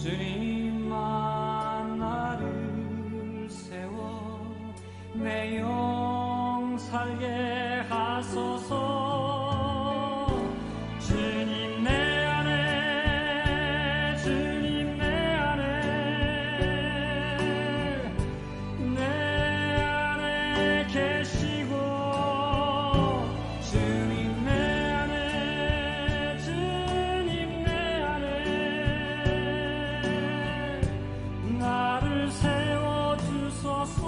주님만 나를 세워 내 영 살게 하소서. 주님 내 안에, 주님 내 안에, 내 안에 계시고, 주님 내 안에, 주님 내 안에 나를 세워주소서.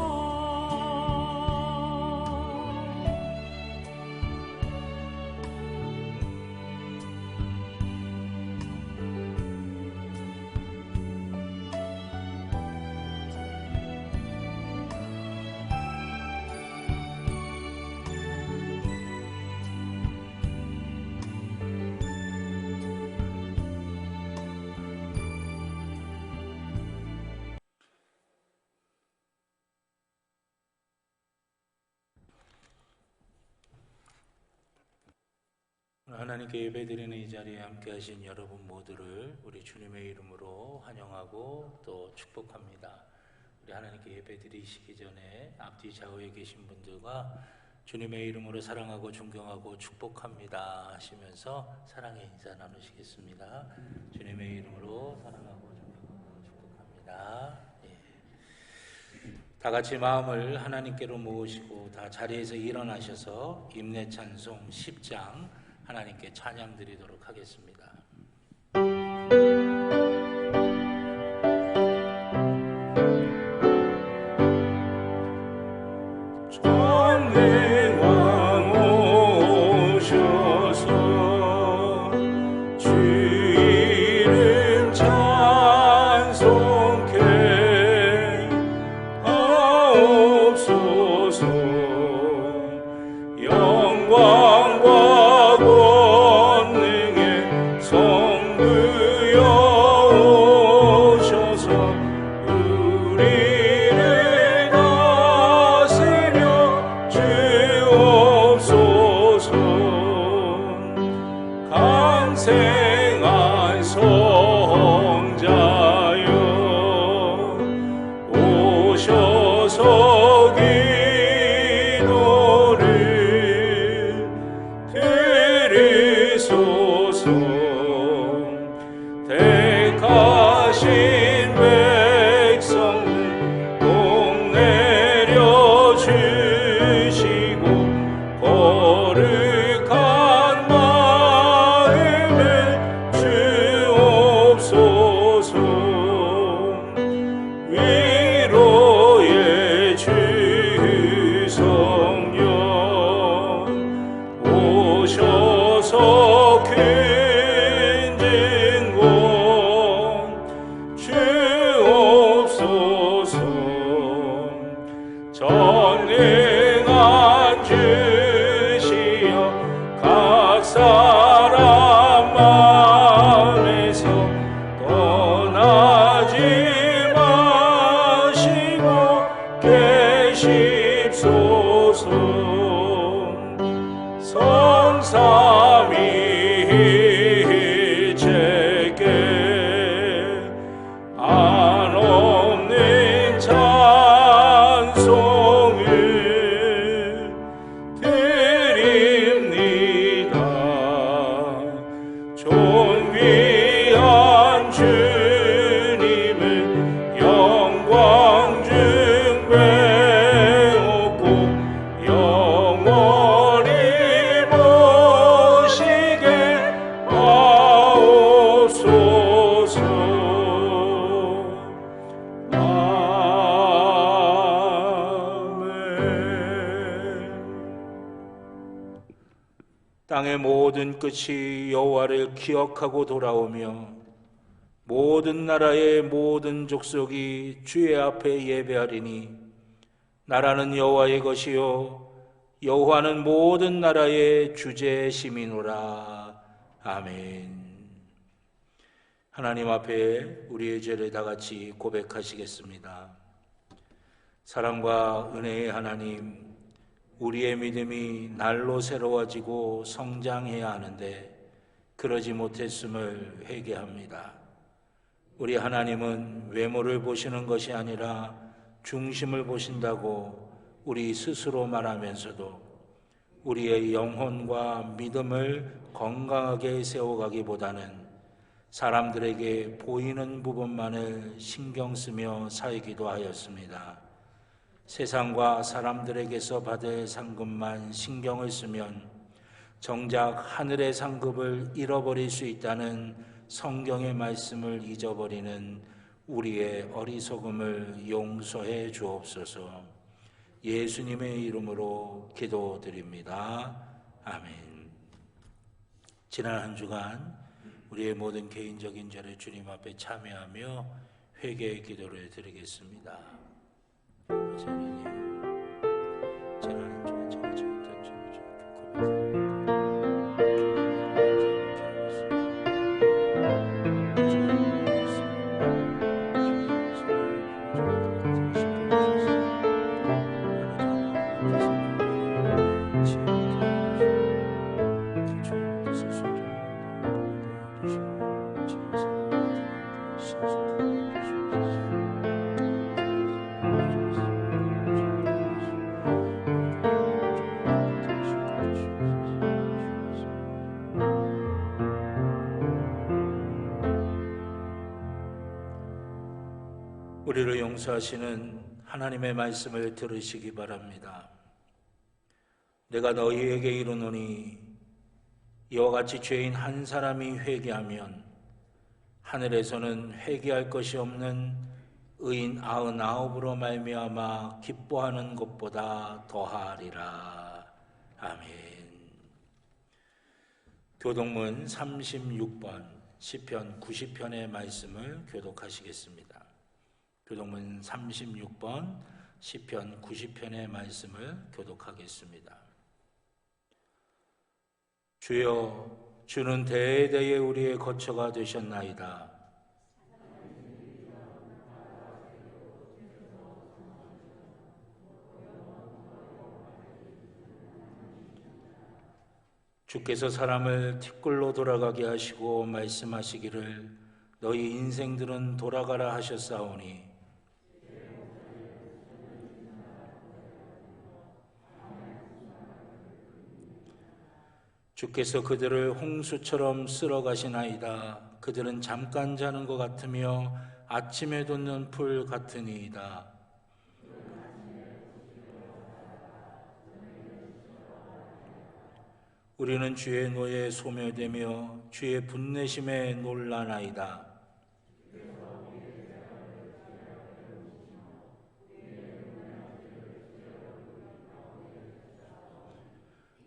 하나님께 예배드리는 이 자리에 함께 하신 여러분 모두를 우리 주님의 이름으로 환영하고 또 축복합니다. 우리 하나님께 예배드리시기 전에 앞뒤 좌우에 계신 분들과 주님의 이름으로 사랑하고 존경하고 축복합니다 하시면서 사랑의 인사 나누시겠습니다. 주님의 이름으로 사랑하고 존경하고 축복합니다. 다 같이 마음을 하나님께로 모으시고 다 자리에서 일어나셔서 임내 찬송 10장 하나님께 찬양 드리도록 하겠습니다. 땅의 모든 끝이 여호와를 기억하고 돌아오며 모든 나라의 모든 족속이 주의 앞에 예배하리니 나라는 여호와의 것이요 여호와는 모든 나라의 주제심이노라. 아멘. 하나님 앞에 우리의 죄를 다 같이 고백하시겠습니다. 사랑과 은혜의 하나님, 우리의 믿음이 날로 새로워지고 성장해야 하는데 그러지 못했음을 회개합니다. 우리 하나님은 외모를 보시는 것이 아니라 중심을 보신다고 우리 스스로 말하면서도 우리의 영혼과 믿음을 건강하게 세워가기보다는 사람들에게 보이는 부분만을 신경 쓰며 살기도 하였습니다. 세상과 사람들에게서 받을 상급만 신경을 쓰면 정작 하늘의 상급을 잃어버릴 수 있다는 성경의 말씀을 잊어버리는 우리의 어리석음을 용서해 주옵소서. 예수님의 이름으로 기도드립니다. 아멘. 지난 한 주간 우리의 모든 개인적인 절에 주님 앞에 참여하며 회개의 기도를 드리겠습니다. 하나님, 지난 한 주간 제가 잘못한 점을 좀 고백합니다. 우리를 용서하시는 하나님의 말씀을 들으시기 바랍니다. 내가 너희에게 이르노니 이와 같이 죄인 한 사람이 회개하면 하늘에서는 회개할 것이 없는 의인 99으로 말미암아 기뻐하는 것보다 더하리라. 아멘. 교독문 36번 시편 90편의 말씀을 교독하시겠습니다. 교독문 36번 시편 90편의 말씀을 교독하겠습니다. 주여, 주는 대대에 우리의 거처가 되셨나이다. 주께서 사람을 티끌로 돌아가게 하시고 말씀하시기를 너희 인생들은 돌아가라 하셨사오니 주께서 그들을 홍수처럼 쓸어가시나이다. 그들은 잠깐 자는 것 같으며 아침에 돋는 풀 같으니이다. 우리는 주의 노에 소멸되며 주의 분내심에 놀라나이다.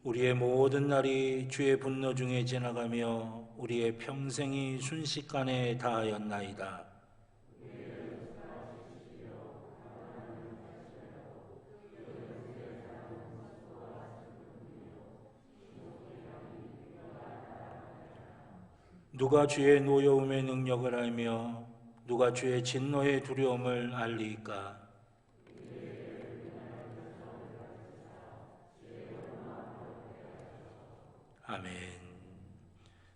우리의 모든 날이 주의 분노 중에 지나가며 우리의 평생이 순식간에 다하였나이다. 누가 주의 노여움의 능력을 알며 누가 주의 진노의 두려움을 알리이까? 아멘.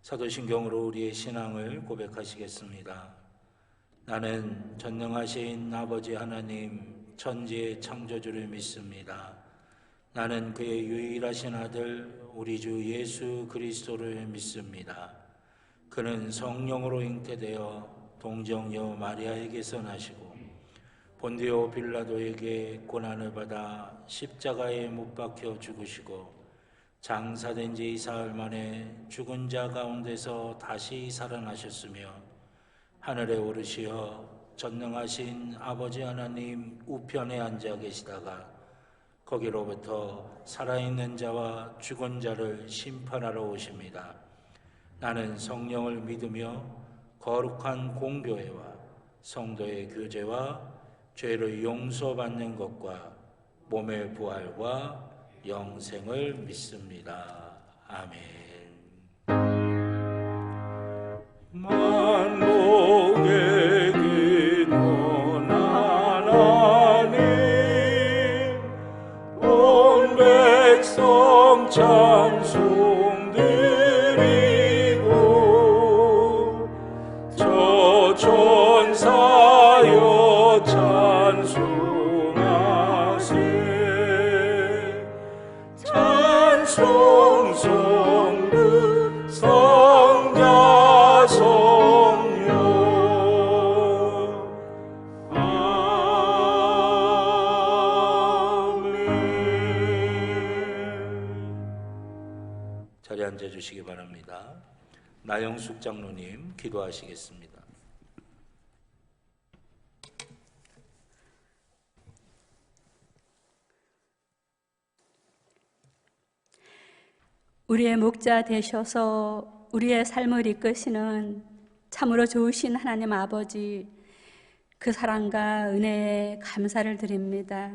사도신경으로 우리의 신앙을 고백하시겠습니다. 나는 전능하신 아버지 하나님 천지의 창조주를 믿습니다. 나는 그의 유일하신 아들 우리 주 예수 그리스도를 믿습니다. 그는 성령으로 잉태되어 동정녀 마리아에게서 나시고 본디오 빌라도에게 고난을 받아 십자가에 못 박혀 죽으시고 장사된 지 사흘 만에 죽은 자 가운데서 다시 살아나셨으며 하늘에 오르시어 전능하신 아버지 하나님 우편에 앉아 계시다가 거기로부터 살아있는 자와 죽은 자를 심판하러 오십니다. 나는 성령을 믿으며 거룩한 공교회와 성도의 교제와 죄를 용서받는 것과 몸의 부활과 영생을 믿습니다. 아멘. 만복의 근원 하나님 온 백성 찬송 드리고 저 주시기 바랍니다. 나영숙 장로님 기도하시겠습니다. 우리의 목자 되셔서 우리의 삶을 이끄시는 참으로 좋으신 하나님 아버지, 그 사랑과 은혜에 감사를 드립니다.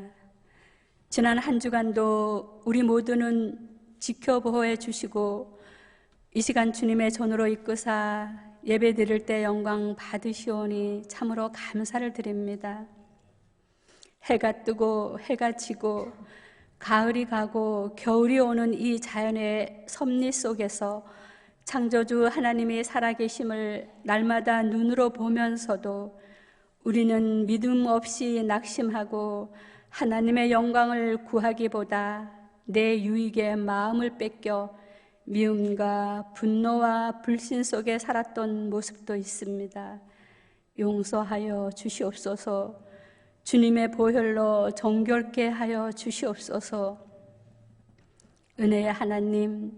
지난 한 주간도 우리 모두는 지켜보호해 주시고 이 시간 주님의 전으로 이끄사 예배 드릴 때 영광 받으시오니 참으로 감사를 드립니다. 해가 뜨고 해가 지고 가을이 가고 겨울이 오는 이 자연의 섭리 속에서 창조주 하나님이 살아계심을 날마다 눈으로 보면서도 우리는 믿음 없이 낙심하고 하나님의 영광을 구하기보다 내 유익에 마음을 뺏겨 미움과 분노와 불신 속에 살았던 모습도 있습니다. 용서하여 주시옵소서. 주님의 보혈로 정결케 하여 주시옵소서. 은혜의 하나님,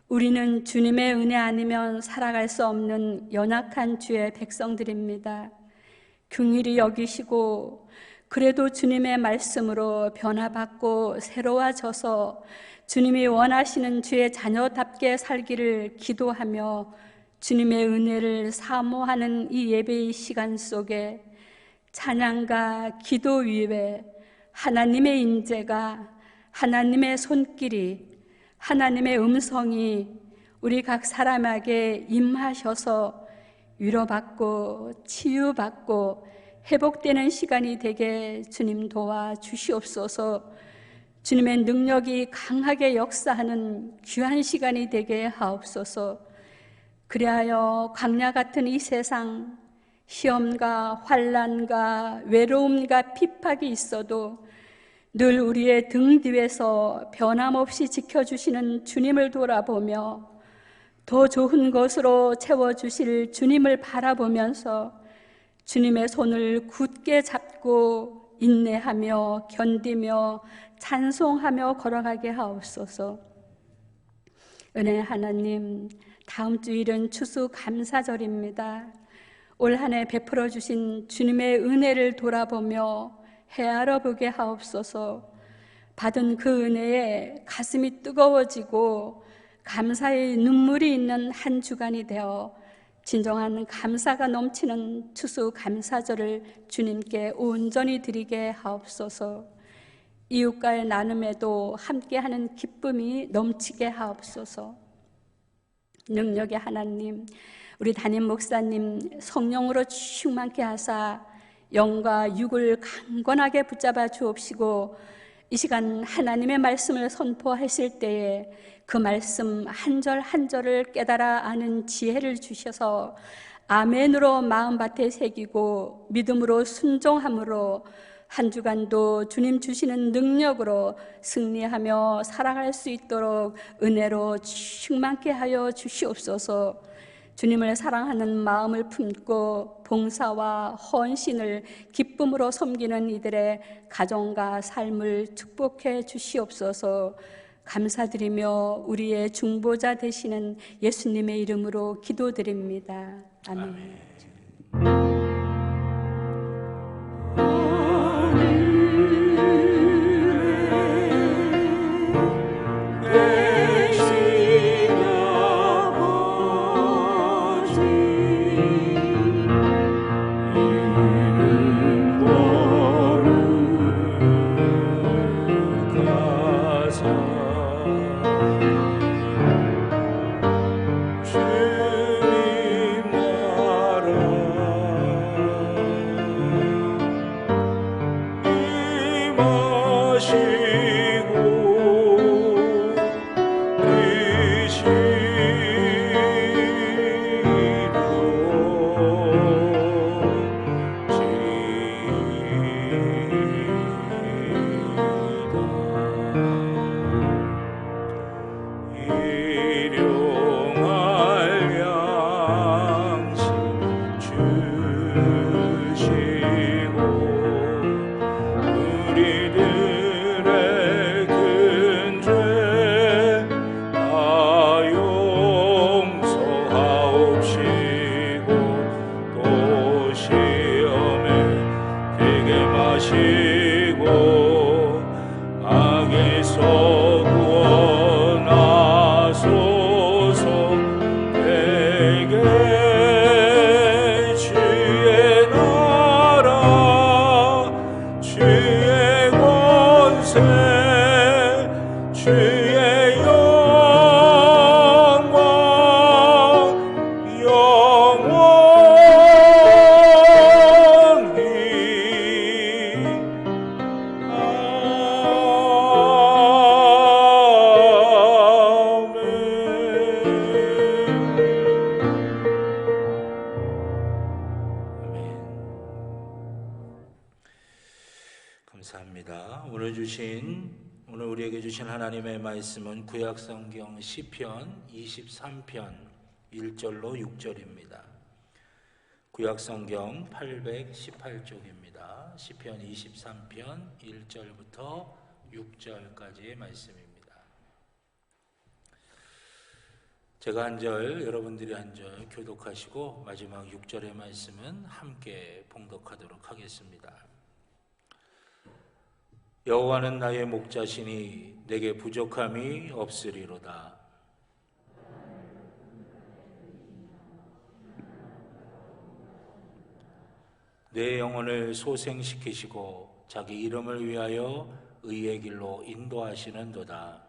우리는 주님의 은혜 아니면 살아갈 수 없는 연약한 주의 백성들입니다. 긍휼히 여기시고 그래도 주님의 말씀으로 변화받고 새로워져서 주님이 원하시는 주의 자녀답게 살기를 기도하며 주님의 은혜를 사모하는 이 예배의 시간 속에 찬양과 기도 위에 하나님의 임재가, 하나님의 손길이, 하나님의 음성이 우리 각 사람에게 임하셔서 위로받고 치유받고 회복되는 시간이 되게 주님 도와주시옵소서. 주님의 능력이 강하게 역사하는 귀한 시간이 되게 하옵소서. 그리하여 광야 같은 이 세상, 시험과 환난과 외로움과 핍박이 있어도 늘 우리의 등 뒤에서 변함없이 지켜주시는 주님을 돌아보며 더 좋은 것으로 채워주실 주님을 바라보면서 주님의 손을 굳게 잡고 인내하며 견디며 찬송하며 걸어가게 하옵소서. 은혜 하나님, 다음 주일은 추수감사절입니다. 올 한 해 베풀어 주신 주님의 은혜를 돌아보며 헤아려 보게 하옵소서. 받은 그 은혜에 가슴이 뜨거워지고 감사의 눈물이 있는 한 주간이 되어 진정한 감사가 넘치는 추수감사절을 주님께 온전히 드리게 하옵소서. 이웃과의 나눔에도 함께하는 기쁨이 넘치게 하옵소서. 능력의 하나님, 우리 담임 목사님 성령으로 충만케 하사 영과 육을 강건하게 붙잡아 주옵시고 이 시간 하나님의 말씀을 선포하실 때에 그 말씀 한 절 한 절을 깨달아 아는 지혜를 주셔서 아멘으로 마음밭에 새기고 믿음으로 순종함으로 한 주간도 주님 주시는 능력으로 승리하며 살아갈 수 있도록 은혜로 충만케 하여 주시옵소서. 주님을 사랑하는 마음을 품고 봉사와 헌신을 기쁨으로 섬기는 이들의 가정과 삶을 축복해 주시옵소서. 감사드리며 우리의 중보자 되시는 예수님의 이름으로 기도드립니다. 아멘. 우리들의 큰 죄 하여 감사합니다. 오늘 우리에게 주신 하나님의 말씀은 구약성경 시편 23편 1절로 6절입니다. 구약성경 818쪽입니다. 시편 23편 1절부터 6절까지의 말씀입니다. 제가 한 절, 여러분들이 한 절 교독하시고 마지막 6절의 말씀은 함께 봉독하도록 하겠습니다. 여호와는 나의 목자시니 내게 부족함이 없으리로다. 내 영혼을 소생시키시고 자기 이름을 위하여 의의 길로 인도하시는도다.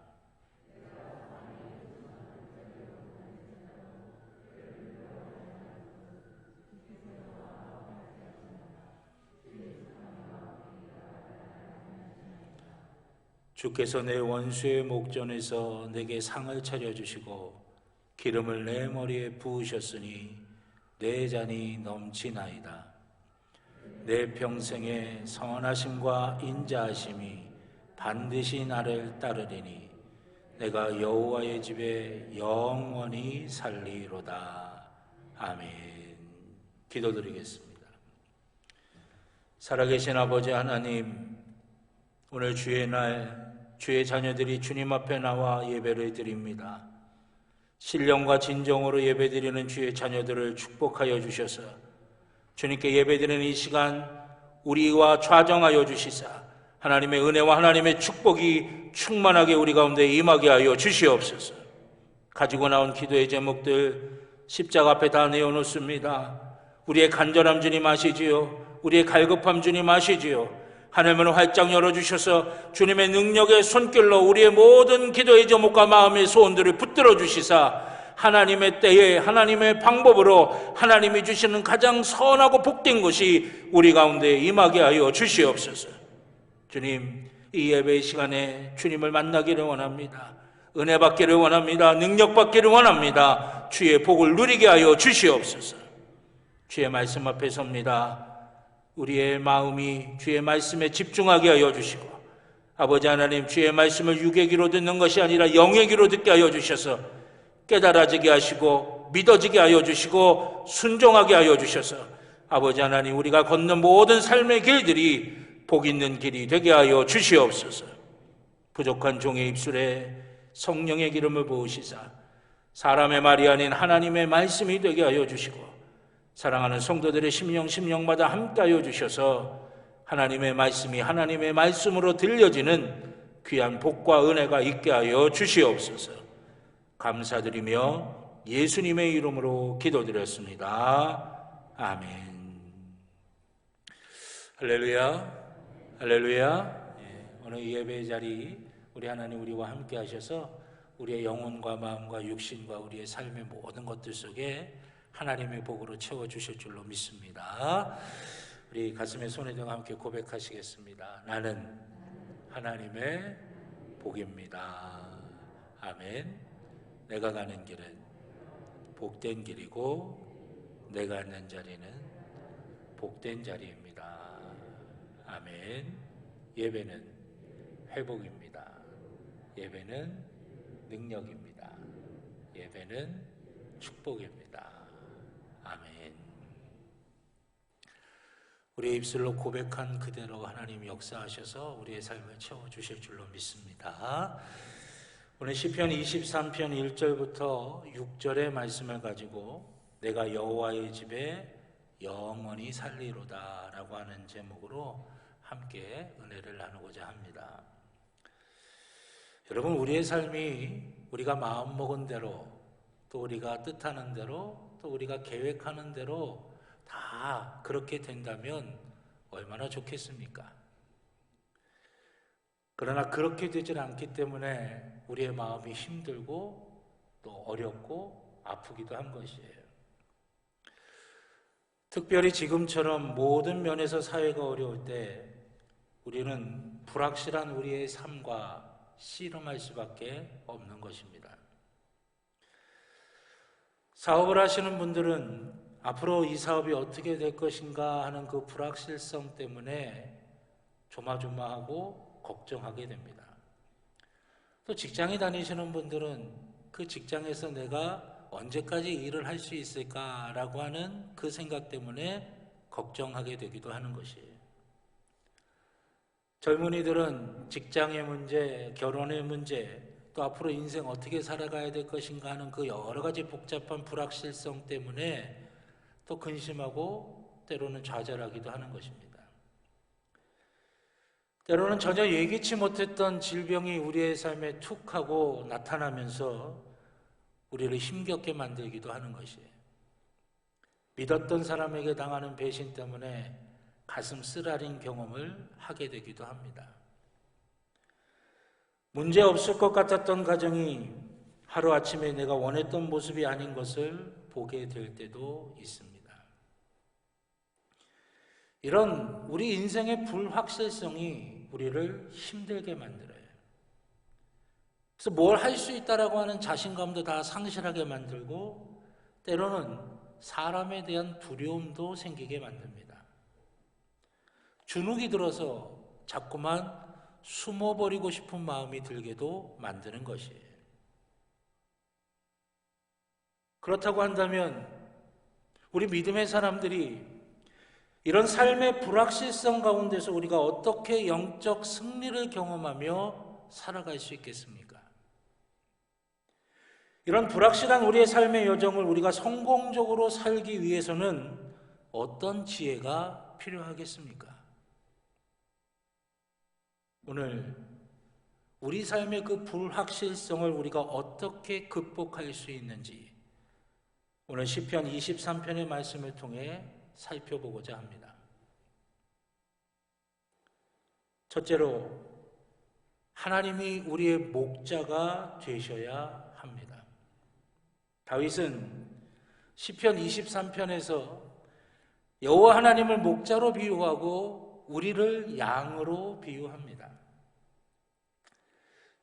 주께서 내 원수의 목전에서 내게 상을 차려주시고 기름을 내 머리에 부으셨으니 내 잔이 넘치나이다. 내 평생의 선하심과 인자하심이 반드시 나를 따르리니 내가 여호와의 집에 영원히 살리로다. 아멘. 기도드리겠습니다. 살아계신 아버지 하나님, 오늘 주의 날 주의 자녀들이 주님 앞에 나와 예배를 드립니다. 신령과 진정으로 예배드리는 주의 자녀들을 축복하여 주셔서 주님께 예배드리는 이 시간 우리와 좌정하여 주시사 하나님의 은혜와 하나님의 축복이 충만하게 우리 가운데 임하게 하여 주시옵소서. 가지고 나온 기도의 제목들 십자가 앞에 다 내어놓습니다. 우리의 간절함 주님 아시지요. 우리의 갈급함 주님 아시지요. 하늘문을 활짝 열어주셔서 주님의 능력의 손길로 우리의 모든 기도의 제목과 마음의 소원들을 붙들어 주시사 하나님의 때에 하나님의 방법으로 하나님이 주시는 가장 선하고 복된 것이 우리 가운데 임하게 하여 주시옵소서. 주님, 이 예배의 시간에 주님을 만나기를 원합니다. 은혜 받기를 원합니다. 능력 받기를 원합니다. 주의 복을 누리게 하여 주시옵소서. 주의 말씀 앞에 섭니다. 우리의 마음이 주의 말씀에 집중하게 하여 주시고 아버지 하나님, 주의 말씀을 육의 귀로 듣는 것이 아니라 영의 귀로 듣게 하여 주셔서 깨달아지게 하시고 믿어지게 하여 주시고 순종하게 하여 주셔서 아버지 하나님, 우리가 걷는 모든 삶의 길들이 복 있는 길이 되게 하여 주시옵소서. 부족한 종의 입술에 성령의 기름을 부으시사 사람의 말이 아닌 하나님의 말씀이 되게 하여 주시고 사랑하는 성도들의 심령마다 함께하여 주셔서 하나님의 말씀이 하나님의 말씀으로 들려지는 귀한 복과 은혜가 있게 하여 주시옵소서. 감사드리며 예수님의 이름으로 기도드렸습니다. 아멘. 할렐루야, 할렐루야. 오늘 예배의 자리 우리 하나님 우리와 함께 하셔서 우리의 영혼과 마음과 육신과 우리의 삶의 모든 것들 속에 하나님의 복으로 채워주실 줄로 믿습니다. 우리 가슴에 손에 대고 함께 고백하시겠습니다. 나는 하나님의 복입니다. 아멘. 내가 가는 길은 복된 길이고 내가 앉는 자리는 복된 자리입니다. 아멘. 예배는 회복입니다. 예배는 능력입니다. 예배는 축복입니다. 아멘. 우리의 입술로 고백한 그대로 하나님 역사하셔서 우리의 삶을 채워주실 줄로 믿습니다. 오늘 시편 23편 1절부터 6절의 말씀을 가지고 내가 여호와의 집에 영원히 살리로다 라고 하는 제목으로 함께 은혜를 나누고자 합니다. 여러분, 우리의 삶이 우리가 마음먹은 대로 또 우리가 뜻하는 대로 또 우리가 계획하는 대로 다 그렇게 된다면 얼마나 좋겠습니까? 그러나 그렇게 되질 않기 때문에 우리의 마음이 힘들고 또 어렵고 아프기도 한 것이에요. 특별히 지금처럼 모든 면에서 사회가 어려울 때 우리는 불확실한 우리의 삶과 씨름할 수밖에 없는 것입니다. 사업을 하시는 분들은 앞으로 이 사업이 어떻게 될 것인가 하는 그 불확실성 때문에 조마조마하고 걱정하게 됩니다. 또 직장에 다니시는 분들은 그 직장에서 내가 언제까지 일을 할 수 있을까라고 하는 그 생각 때문에 걱정하게 되기도 하는 것이에요. 젊은이들은 직장의 문제, 결혼의 문제, 또 앞으로 인생 어떻게 살아가야 될 것인가 하는 그 여러 가지 복잡한 불확실성 때문에 또 근심하고 때로는 좌절하기도 하는 것입니다. 때로는 전혀 예기치 못했던 질병이 우리의 삶에 툭 하고 나타나면서 우리를 힘겹게 만들기도 하는 것이에요. 믿었던 사람에게 당하는 배신 때문에 가슴 쓰라린 경험을 하게 되기도 합니다. 문제 없을 것 같았던 가정이 하루아침에 내가 원했던 모습이 아닌 것을 보게 될 때도 있습니다. 이런 우리 인생의 불확실성이 우리를 힘들게 만들어요. 그래서 뭘 할 수 있다라고 하는 자신감도 다 상실하게 만들고 때로는 사람에 대한 두려움도 생기게 만듭니다. 주눅이 들어서 자꾸만 숨어버리고 싶은 마음이 들게도 만드는 것이에요. 그렇다고 한다면 우리 믿음의 사람들이 이런 삶의 불확실성 가운데서 우리가 어떻게 영적 승리를 경험하며 살아갈 수 있겠습니까? 이런 불확실한 우리의 삶의 여정을 우리가 성공적으로 살기 위해서는 어떤 지혜가 필요하겠습니까? 오늘 우리 삶의 그 불확실성을 우리가 어떻게 극복할 수 있는지 오늘 시편 23편의 말씀을 통해 살펴보고자 합니다. 첫째로 하나님이 우리의 목자가 되셔야 합니다. 다윗은 시편 23편에서 여호와 하나님을 목자로 비유하고 우리를 양으로 비유합니다.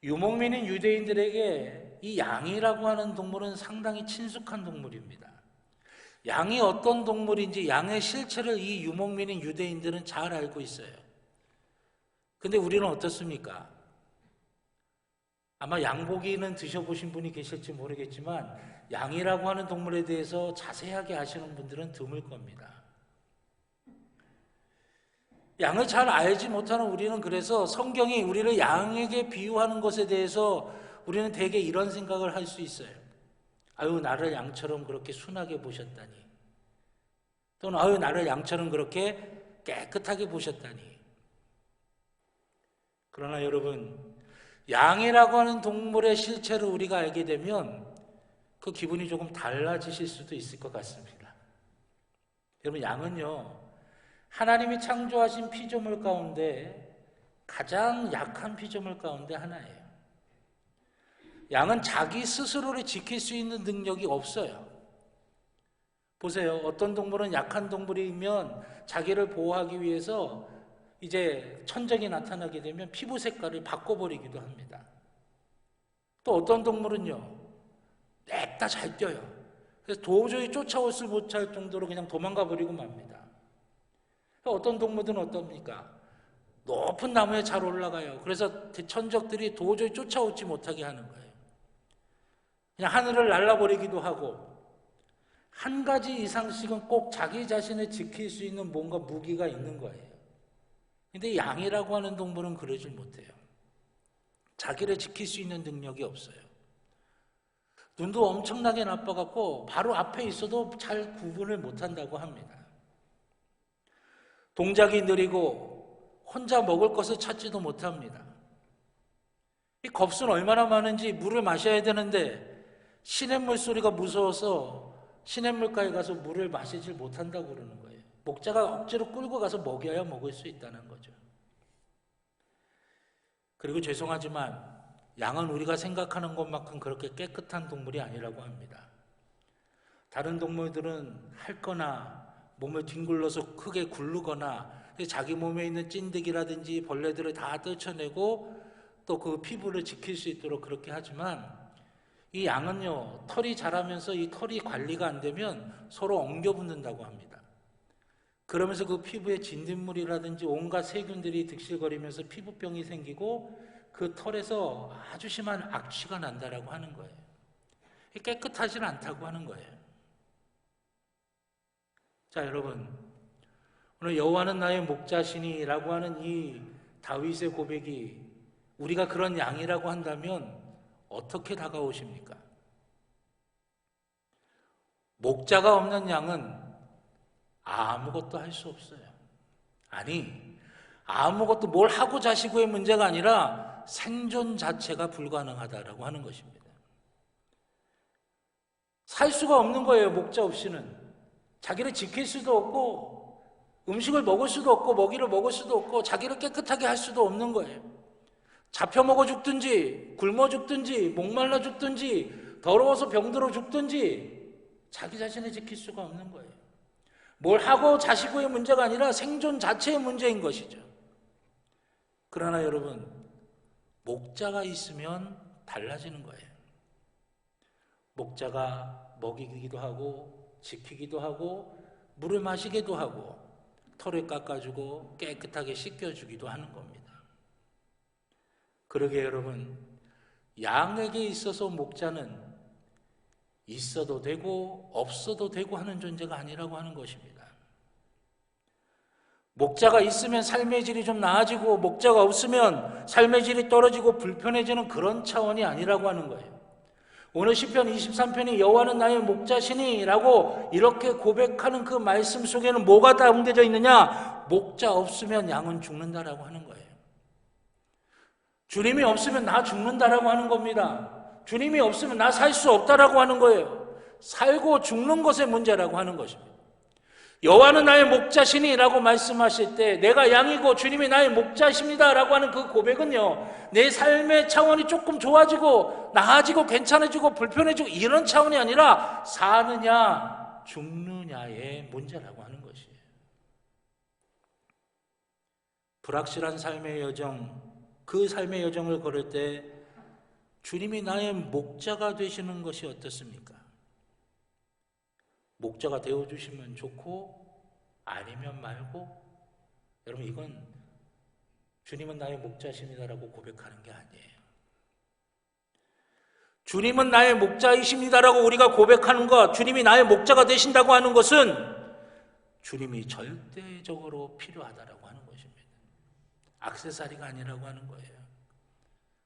유목민인 유대인들에게 이 양이라고 하는 동물은 상당히 친숙한 동물입니다. 양이 어떤 동물인지 양의 실체를 이 유목민인 유대인들은 잘 알고 있어요. 근데 우리는 어떻습니까? 아마 양고기는 드셔보신 분이 계실지 모르겠지만 양이라고 하는 동물에 대해서 자세하게 아시는 분들은 드물 겁니다. 양을 잘 알지 못하는 우리는 그래서 성경이 우리를 양에게 비유하는 것에 대해서 우리는 대개 이런 생각을 할 수 있어요. 아유, 나를 양처럼 그렇게 순하게 보셨다니. 또는 아유, 나를 양처럼 그렇게 깨끗하게 보셨다니. 그러나 여러분, 양이라고 하는 동물의 실체를 우리가 알게 되면 그 기분이 조금 달라지실 수도 있을 것 같습니다. 여러분, 양은요, 하나님이 창조하신 피조물 가운데 가장 약한 피조물 가운데 하나예요. 양은 자기 스스로를 지킬 수 있는 능력이 없어요. 보세요. 어떤 동물은 약한 동물이면 자기를 보호하기 위해서 이제 천적이 나타나게 되면 피부 색깔을 바꿔버리기도 합니다. 또 어떤 동물은요, 냅다 잘 뛰어요. 그래서 도저히 쫓아오지 못할 정도로 그냥 도망가 버리고 맙니다. 어떤 동물들은 어떻습니까? 높은 나무에 잘 올라가요. 그래서 천적들이 도저히 쫓아오지 못하게 하는 거예요. 그냥 하늘을 날아버리기도 하고 한 가지 이상씩은 꼭 자기 자신을 지킬 수 있는 뭔가 무기가 있는 거예요. 근데 양이라고 하는 동물은 그러질 못해요. 자기를 지킬 수 있는 능력이 없어요. 눈도 엄청나게 나빠갖고 바로 앞에 있어도 잘 구분을 못한다고 합니다. 동작이 느리고 혼자 먹을 것을 찾지도 못합니다. 이 겁수는 얼마나 많은지 물을 마셔야 되는데 시냇물 소리가 무서워서 시냇물가에 가서 물을 마시질 못한다고 그러는 거예요. 목자가 억지로 끌고 가서 먹여야 먹을 수 있다는 거죠. 그리고 죄송하지만 양은 우리가 생각하는 것만큼 그렇게 깨끗한 동물이 아니라고 합니다. 다른 동물들은 핥거나 몸을 뒹굴러서 크게 굴르거나 자기 몸에 있는 찐득이라든지 벌레들을 다 떨쳐내고 또 그 피부를 지킬 수 있도록 그렇게 하지만 이 양은요, 털이 자라면서 이 털이 관리가 안 되면 서로 엉겨붙는다고 합니다. 그러면서 그 피부에 진딧물이라든지 온갖 세균들이 득실거리면서 피부병이 생기고 그 털에서 아주 심한 악취가 난다라고 하는 거예요. 깨끗하지는 않다고 하는 거예요. 자, 여러분, 오늘 여호와는 나의 목자시니라고 하는 이 다윗의 고백이 우리가 그런 양이라고 한다면 어떻게 다가오십니까? 목자가 없는 양은 아무것도 할 수 없어요. 아니, 아무것도 뭘 하고 자시고의 문제가 아니라 생존 자체가 불가능하다라고 하는 것입니다. 살 수가 없는 거예요, 목자 없이는. 자기를 지킬 수도 없고, 음식을 먹을 수도 없고, 먹이를 먹을 수도 없고, 자기를 깨끗하게 할 수도 없는 거예요. 잡혀 먹어 죽든지, 굶어 죽든지, 목말라 죽든지, 더러워서 병들어 죽든지, 자기 자신을 지킬 수가 없는 거예요. 뭘 하고 자시고의 문제가 아니라 생존 자체의 문제인 것이죠. 그러나 여러분, 목자가 있으면 달라지는 거예요. 목자가 먹이기도 하고 지키기도 하고 물을 마시기도 하고 털을 깎아주고 깨끗하게 씻겨주기도 하는 겁니다. 그러게 여러분, 양에게 있어서 목자는 있어도 되고 없어도 되고 하는 존재가 아니라고 하는 것입니다. 목자가 있으면 삶의 질이 좀 나아지고 목자가 없으면 삶의 질이 떨어지고 불편해지는 그런 차원이 아니라고 하는 거예요. 오늘 시편 23편이 여호와는 나의 목자시니 라고 이렇게 고백하는 그 말씀 속에는 뭐가 담겨져 있느냐? 목자 없으면 양은 죽는다라고 하는 거예요. 주님이 없으면 나 죽는다라고 하는 겁니다. 주님이 없으면 나 살 수 없다라고 하는 거예요. 살고 죽는 것의 문제라고 하는 것입니다. 여호와는 나의 목자시니 라고 말씀하실 때 내가 양이고 주님이 나의 목자십니다 라고 하는 그 고백은요, 내 삶의 차원이 조금 좋아지고 나아지고 괜찮아지고 불편해지고 이런 차원이 아니라 사느냐 죽느냐의 문제라고 하는 것이에요. 불확실한 삶의 여정, 그 삶의 여정을 걸을 때 주님이 나의 목자가 되시는 것이 어떻습니까? 목자가 되어주시면 좋고 아니면 말고, 여러분 이건 주님은 나의 목자십니다라고 고백하는 게 아니에요. 주님은 나의 목자이십니다라고 우리가 고백하는 것, 주님이 나의 목자가 되신다고 하는 것은 주님이 절대적으로 필요하다라고 하는 것입니다. 액세서리가 아니라고 하는 거예요.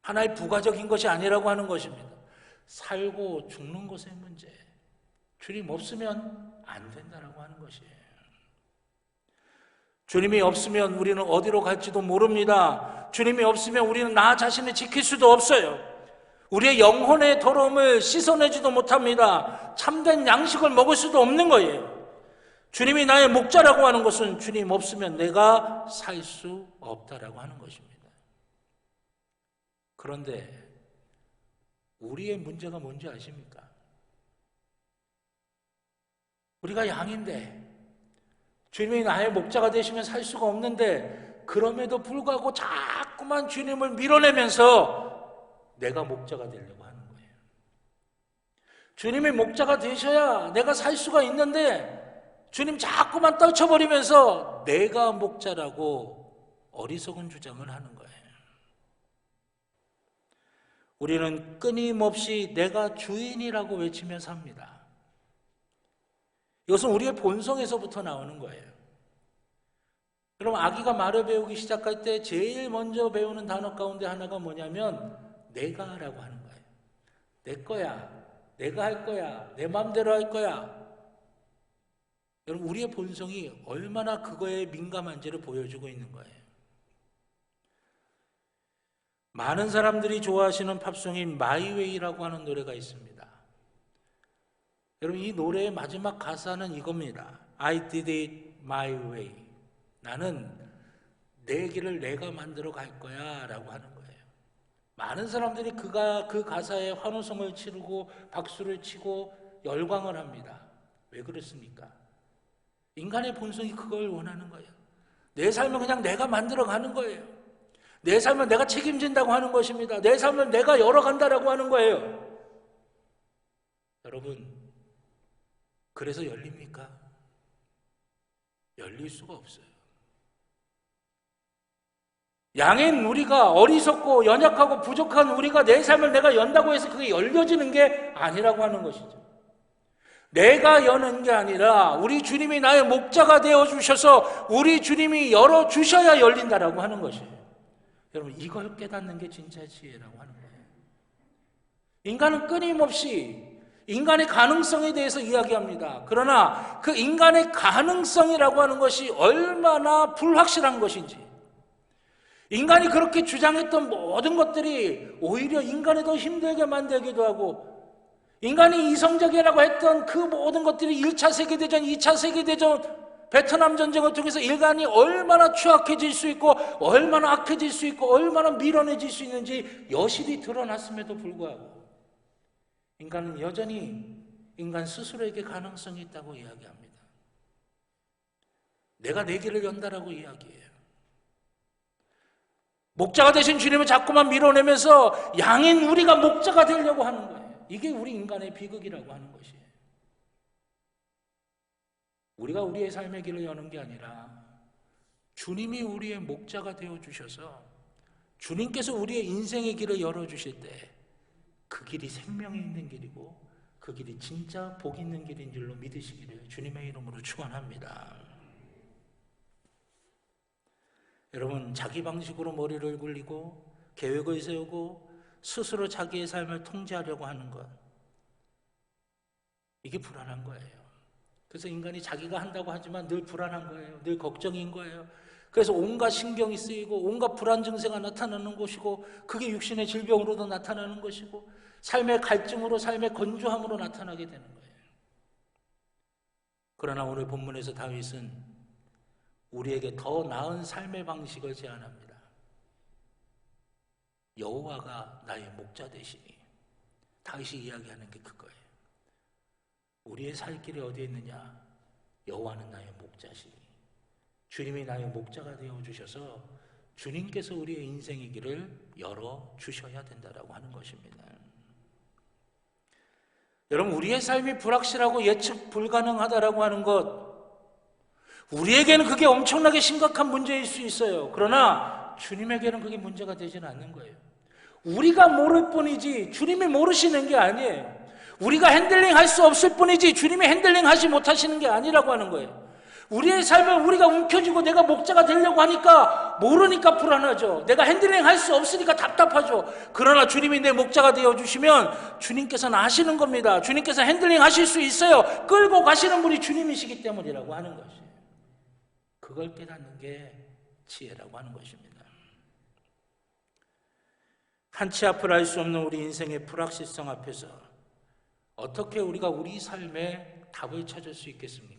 하나의 부가적인 것이 아니라고 하는 것입니다. 살고 죽는 것의 문제, 주님 없으면 안 된다라고 하는 것이에요. 주님이 없으면 우리는 어디로 갈지도 모릅니다. 주님이 없으면 우리는 나 자신을 지킬 수도 없어요. 우리의 영혼의 더러움을 씻어내지도 못합니다. 참된 양식을 먹을 수도 없는 거예요. 주님이 나의 목자라고 하는 것은 주님 없으면 내가 살 수 없다라고 하는 것입니다. 그런데 우리의 문제가 뭔지 아십니까? 우리가 양인데 주님이 나의 목자가 되시면 살 수가 없는데 그럼에도 불구하고 자꾸만 주님을 밀어내면서 내가 목자가 되려고 하는 거예요. 주님이 목자가 되셔야 내가 살 수가 있는데 주님 자꾸만 떨쳐버리면서 내가 목자라고 어리석은 주장을 하는 거예요. 우리는 끊임없이 내가 주인이라고 외치며 삽니다. 이것은 우리의 본성에서부터 나오는 거예요. 그럼 아기가 말을 배우기 시작할 때 제일 먼저 배우는 단어 가운데 하나가 뭐냐면 내가라고 하는 거예요. 내 거야, 내가 할 거야, 내 마음대로 할 거야. 여러분, 우리의 본성이 얼마나 그거에 민감한지를 보여주고 있는 거예요. 많은 사람들이 좋아하시는 팝송인 마이웨이라고 하는 노래가 있습니다. 여러분, 이 노래의 마지막 가사는 이겁니다. I did it my way. 나는 내 길을 내가 만들어 갈 거야 라고 하는 거예요. 많은 사람들이 그 가사에 환호성을 치르고 박수를 치고 열광을 합니다. 왜 그렇습니까? 인간의 본성이 그걸 원하는 거예요. 내 삶은 그냥 내가 만들어 가는 거예요. 내 삶은 내가 책임진다고 하는 것입니다. 내 삶은 내가 열어간다라고 하는 거예요. 여러분, 그래서 열립니까? 열릴 수가 없어요. 양인 우리가 어리석고 연약하고 부족한 우리가 내 삶을 내가 연다고 해서 그게 열려지는 게 아니라고 하는 것이죠. 내가 여는 게 아니라 우리 주님이 나의 목자가 되어주셔서 우리 주님이 열어주셔야 열린다라고 하는 것이에요. 여러분, 이걸 깨닫는 게 진짜 지혜라고 하는 거예요. 인간은 끊임없이 인간의 가능성에 대해서 이야기합니다. 그러나 그 인간의 가능성이라고 하는 것이 얼마나 불확실한 것인지, 인간이 그렇게 주장했던 모든 것들이 오히려 인간을 더 힘들게 만들기도 하고, 인간이 이성적이라고 했던 그 모든 것들이 1차 세계대전, 2차 세계대전, 베트남 전쟁을 통해서 인간이 얼마나 추악해질 수 있고 얼마나 악해질 수 있고 얼마나 밀어내질 수 있는지 여실히 드러났음에도 불구하고 인간은 여전히 인간 스스로에게 가능성이 있다고 이야기합니다. 내가 내 길을 연다라고 이야기해요. 목자가 되신 주님을 자꾸만 밀어내면서 양인 우리가 목자가 되려고 하는 거예요. 이게 우리 인간의 비극이라고 하는 것이에요. 우리가 우리의 삶의 길을 여는 게 아니라 주님이 우리의 목자가 되어주셔서 주님께서 우리의 인생의 길을 열어주실 때 그 길이 생명이 있는 길이고 그 길이 진짜 복 있는 길인 줄로 믿으시기를 주님의 이름으로 축원합니다. 여러분, 자기 방식으로 머리를 굴리고 계획을 세우고 스스로 자기의 삶을 통제하려고 하는 것, 이게 불안한 거예요. 그래서 인간이 자기가 한다고 하지만 늘 불안한 거예요. 늘 걱정인 거예요. 그래서 온갖 신경이 쓰이고 온갖 불안 증세가 나타나는 것이고, 그게 육신의 질병으로도 나타나는 것이고, 삶의 갈증으로, 삶의 건조함으로 나타나게 되는 거예요. 그러나 오늘 본문에서 다윗은 우리에게 더 나은 삶의 방식을 제안합니다. 여호와가 나의 목자 되시니. 다윗이 이야기하는 게 그거예요. 우리의 살 길이 어디에 있느냐? 여호와는 나의 목자시니. 주님이 나의 목자가 되어주셔서 주님께서 우리의 인생의 길을 열어주셔야 된다라고 하는 것입니다. 여러분, 우리의 삶이 불확실하고 예측 불가능하다라고 하는 것, 우리에게는 그게 엄청나게 심각한 문제일 수 있어요. 그러나 주님에게는 그게 문제가 되지는 않는 거예요. 우리가 모를 뿐이지 주님이 모르시는 게 아니에요. 우리가 핸들링 할 수 없을 뿐이지 주님이 핸들링 하지 못하시는 게 아니라고 하는 거예요. 우리의 삶을 우리가 움켜쥐고 내가 목자가 되려고 하니까 모르니까 불안하죠. 내가 핸들링 할 수 없으니까 답답하죠. 그러나 주님이 내 목자가 되어주시면 주님께서는 아시는 겁니다. 주님께서 핸들링 하실 수 있어요. 끌고 가시는 분이 주님이시기 때문이라고 하는 것이에요. 그걸 깨닫는 게 지혜라고 하는 것입니다. 한치 앞을 알 수 없는 우리 인생의 불확실성 앞에서 어떻게 우리가 우리 삶에 답을 찾을 수 있겠습니까?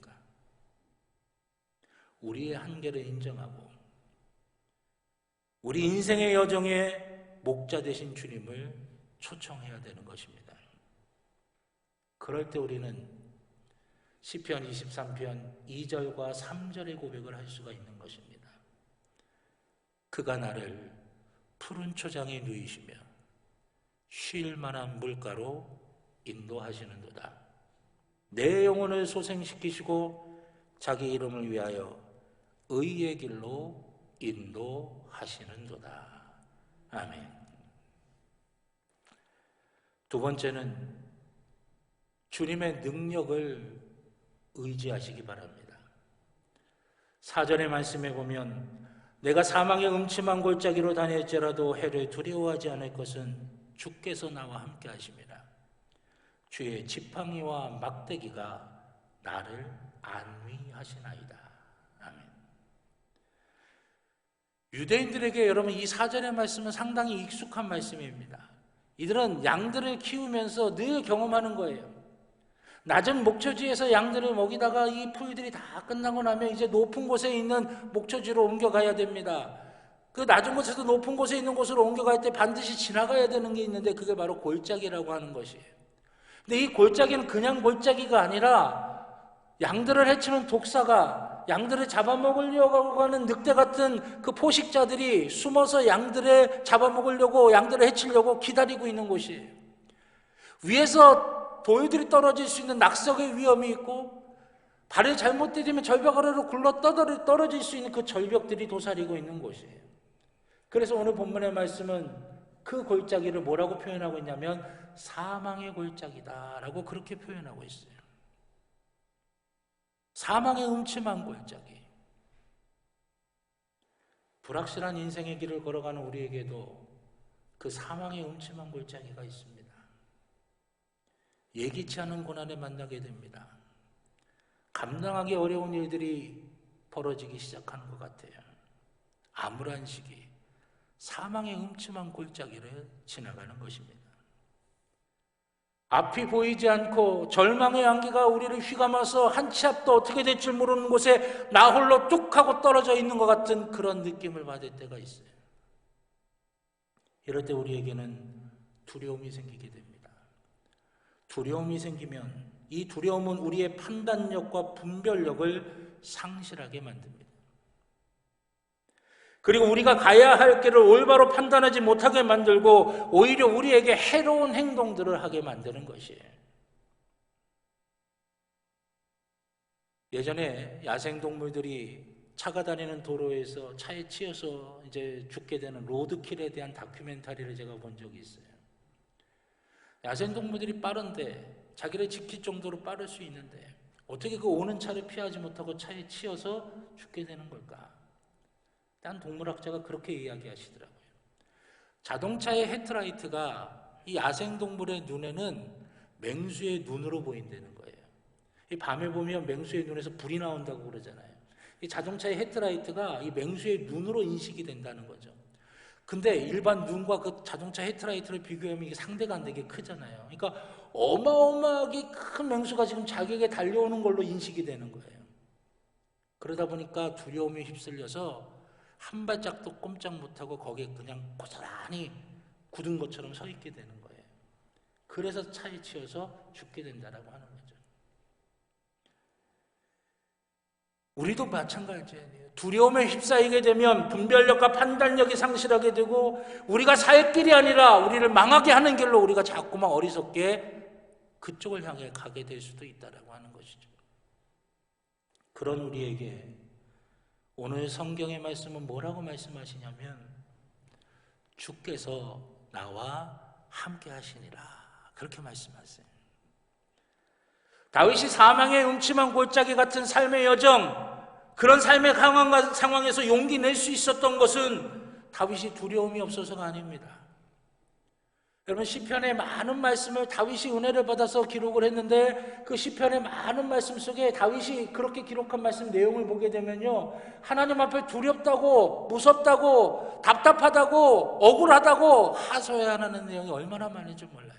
우리의 한계를 인정하고 우리 인생의 여정에 목자 되신 주님을 초청해야 되는 것입니다. 그럴 때 우리는 시편 23편 2절과 3절의 고백을 할 수가 있는 것입니다. 그가 나를 푸른 초장에 누이시며 쉴 만한 물가로 인도하시는도다. 내 영혼을 소생시키시고 자기 이름을 위하여 의의 길로 인도하시는도다. 아멘. 두 번째는 주님의 능력을 의지하시기 바랍니다. 4절의 말씀에 보면 내가 사망의 음침한 골짜기로 다닐지라도 해를 두려워하지 않을 것은 주께서 나와 함께 하심이라. 주의 지팡이와 막대기가 나를 안위하시나이다. 아멘. 유대인들에게 여러분 이 4절의 말씀은 상당히 익숙한 말씀입니다. 이들은 양들을 키우면서 늘 경험하는 거예요. 낮은 목초지에서 양들을 먹이다가 이 풀들이 다 끝나고 나면 이제 높은 곳에 있는 목초지로 옮겨가야 됩니다. 그 낮은 곳에서 높은 곳에 있는 곳으로 옮겨갈 때 반드시 지나가야 되는 게 있는데 그게 바로 골짜기라고 하는 것이에요. 근데 이 골짜기는 그냥 골짜기가 아니라 양들을 해치는 독사가, 양들을 잡아먹으려고 하는 늑대 같은 그 포식자들이 숨어서 양들을 잡아먹으려고, 양들을 해치려고 기다리고 있는 곳이에요. 위에서 돌들이 떨어질 수 있는 낙석의 위험이 있고 발이 잘못 디디면 절벽 아래로 굴러 떨어질 수 있는 그 절벽들이 도사리고 있는 곳이에요. 그래서 오늘 본문의 말씀은 그 골짜기를 뭐라고 표현하고 있냐면 사망의 골짜기다라고 그렇게 표현하고 있어요. 사망의 음침한 골짜기. 불확실한 인생의 길을 걸어가는 우리에게도 그 사망의 음침한 골짜기가 있습니다. 예기치 않은 고난에 만나게 됩니다. 감당하기 어려운 일들이 벌어지기 시작하는 것 같아요. 암울한 시기, 사망의 음침한 골짜기를 지나가는 것입니다. 앞이 보이지 않고 절망의 안개가 우리를 휘감아서 한 치 앞도 어떻게 될 줄 모르는 곳에 나 홀로 뚝 하고 떨어져 있는 것 같은 그런 느낌을 받을 때가 있어요. 이럴 때 우리에게는 두려움이 생기게 됩니다. 두려움이 생기면 이 두려움은 우리의 판단력과 분별력을 상실하게 만듭니다. 그리고 우리가 가야 할 길을 올바로 판단하지 못하게 만들고 오히려 우리에게 해로운 행동들을 하게 만드는 것이에요. 예전에 야생동물들이 차가 다니는 도로에서 차에 치여서 이제 죽게 되는 로드킬에 대한 다큐멘터리를 제가 본 적이 있어요. 야생동물들이 빠른데 자기를 지킬 정도로 빠를 수 있는데 어떻게 그 오는 차를 피하지 못하고 차에 치여서 죽게 되는 걸까? 한 동물학자가 그렇게 이야기하시더라고요. 자동차의 헤드라이트가 이 야생동물의 눈에는 맹수의 눈으로 보인다는 거예요. 이 밤에 보면 맹수의 눈에서 불이 나온다고 그러잖아요. 이 자동차의 헤드라이트가 이 맹수의 눈으로 인식이 된다는 거죠. 근데 일반 눈과 그 자동차 헤드라이트를 비교하면 이게 상대가 안 되게 크잖아요. 그러니까 어마어마하게 큰 맹수가 지금 자기에게 달려오는 걸로 인식이 되는 거예요. 그러다 보니까 두려움에 휩쓸려서 한 발짝도 꼼짝 못하고 거기에 그냥 고스란히 굳은 것처럼 서 있게 되는 거예요. 그래서 차에 치여서 죽게 된다라고 하는 거죠. 우리도 마찬가지예요. 두려움에 휩싸이게 되면 분별력과 판단력이 상실하게 되고 우리가 살 길이 아니라 우리를 망하게 하는 길로 우리가 자꾸만 어리석게 그쪽을 향해 가게 될 수도 있다라고 하는 것이죠. 그런 우리에게 오늘 성경의 말씀은 뭐라고 말씀하시냐면 주께서 나와 함께 하시니라 그렇게 말씀하세요. 다윗이 사망의 음침한 골짜기 같은 삶의 여정, 그런 삶의 상황에서 용기 낼 수 있었던 것은 다윗이 두려움이 없어서가 아닙니다. 여러분 시편의 많은 말씀을 다윗이 은혜를 받아서 기록을 했는데 그 시편의 많은 말씀 속에 다윗이 그렇게 기록한 말씀 내용을 보게 되면요, 하나님 앞에 두렵다고 무섭다고 답답하다고 억울하다고 하소연하는 내용이 얼마나 많은지 몰라요.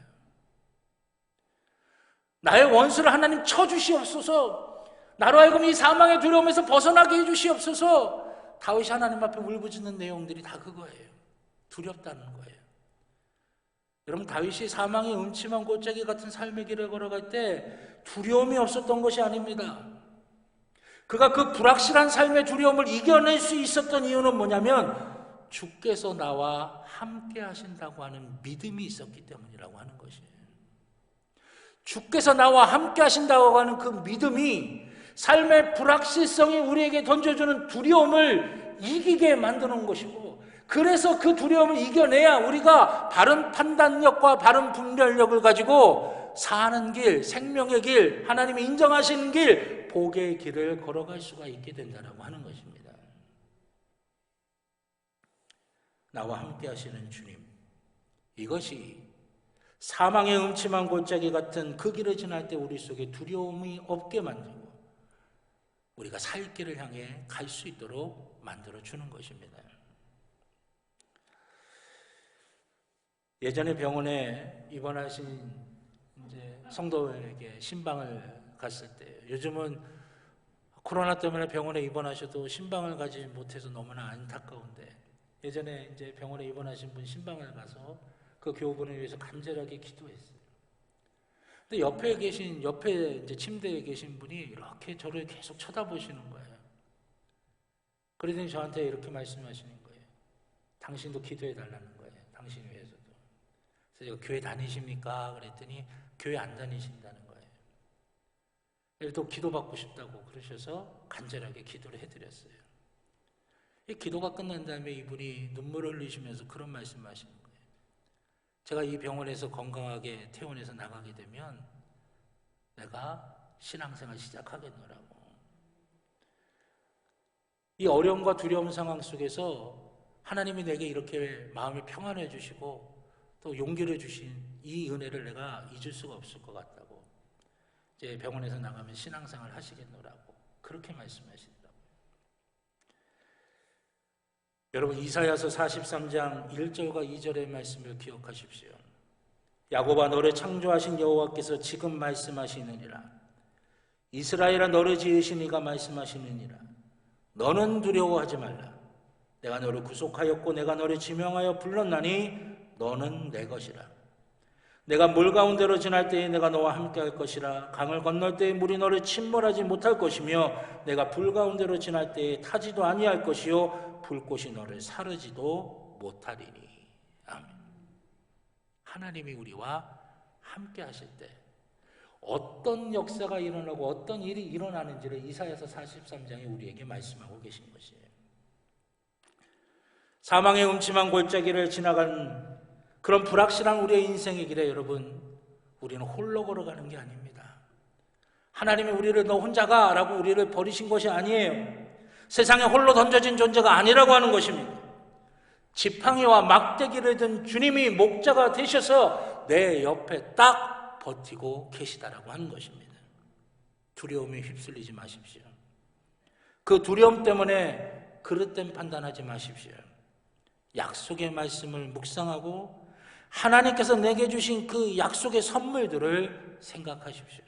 나의 원수를 하나님 쳐주시옵소서, 나로 하여금 이 사망의 두려움에서 벗어나게 해주시옵소서. 다윗이 하나님 앞에 울부짖는 내용들이 다 그거예요. 두렵다는 거예요. 여러분 다윗이 사망의 음침한 골짜기 같은 삶의 길을 걸어갈 때 두려움이 없었던 것이 아닙니다. 그가 그 불확실한 삶의 두려움을 이겨낼 수 있었던 이유는 뭐냐면 주께서 나와 함께 하신다고 하는 믿음이 있었기 때문이라고 하는 것이에요. 주께서 나와 함께 하신다고 하는 그 믿음이 삶의 불확실성이 우리에게 던져주는 두려움을 이기게 만드는 것이고, 그래서 그 두려움을 이겨내야 우리가 바른 판단력과 바른 분별력을 가지고 사는 길, 생명의 길, 하나님이 인정하시는 길, 복의 길을 걸어갈 수가 있게 된다고 하는 것입니다. 나와 함께 하시는 주님, 이것이 사망의 음침한 골짜기 같은 그 길을 지날 때 우리 속에 두려움이 없게 만들고 우리가 살 길을 향해 갈 수 있도록 만들어주는 것입니다. 예전에 병원에 입원하신 이제 성도에게 신방을 갔을 때, 요즘은 코로나 때문에 병원에 입원하셔도 신방을 가지 못해서 너무나 안타까운데, 예전에 이제 병원에 입원하신 분 신방을 가서 그 교우분을 위해서 간절하게 기도했어요. 근데 옆에 이제 침대에 계신 분이 이렇게 저를 계속 쳐다보시는 거예요. 그러더니 저한테 이렇게 말씀하시는 거예요. 당신도 기도해 달라는 거예요. 당신 위해서도. 그래서 제가 교회 다니십니까? 그랬더니 교회 안 다니신다는 거예요. 또 기도받고 싶다고 그러셔서 간절하게 기도를 해드렸어요. 이 기도가 끝난 다음에 이분이 눈물을 흘리시면서 그런 말씀하시는 거예요. 제가 이 병원에서 건강하게 퇴원해서 나가게 되면 내가 신앙생활 시작하겠노라고. 이 어려움과 두려움 상황 속에서 하나님이 내게 이렇게 마음이 평안해 주시고 또 용기를 주신 이 은혜를 내가 잊을 수가 없을 것 같다고. 이제 병원에서 나가면 신앙생활 하시겠노라고 그렇게 말씀하시더라고요. 여러분, 이사야서 43장 1절과 2절의 말씀을 기억하십시오. 야곱아, 너를 창조하신 여호와께서 지금 말씀하시느니라. 이스라엘아, 너를 지으신 이가 말씀하시느니라. 너는 두려워하지 말라. 내가 너를 구속하였고 내가 너를 지명하여 불렀나니 너는 내 것이라. 내가 물 가운데로 지날 때에 내가 너와 함께 할 것이라. 강을 건널 때에 물이 너를 침몰하지 못할 것이며 내가 불 가운데로 지날 때에 타지도 아니할 것이요 불꽃이 너를 사르지도 못하리니. 아멘. 하나님이 우리와 함께 하실 때 어떤 역사가 일어나고 어떤 일이 일어나는지를 이사야서 43장에 우리에게 말씀하고 계신 것이에요. 사망의 음침한 골짜기를 지나간 그런 불확실한 우리의 인생의 길에 여러분, 우리는 홀로 걸어가는 게 아닙니다. 하나님이 우리를 너 혼자 가라고 우리를 버리신 것이 아니에요. 세상에 홀로 던져진 존재가 아니라고 하는 것입니다. 지팡이와 막대기를 든 주님이 목자가 되셔서 내 옆에 딱 버티고 계시다라고 하는 것입니다. 두려움에 휩쓸리지 마십시오. 그 두려움 때문에 그릇된 판단하지 마십시오. 약속의 말씀을 묵상하고 하나님께서 내게 주신 그 약속의 선물들을 생각하십시오.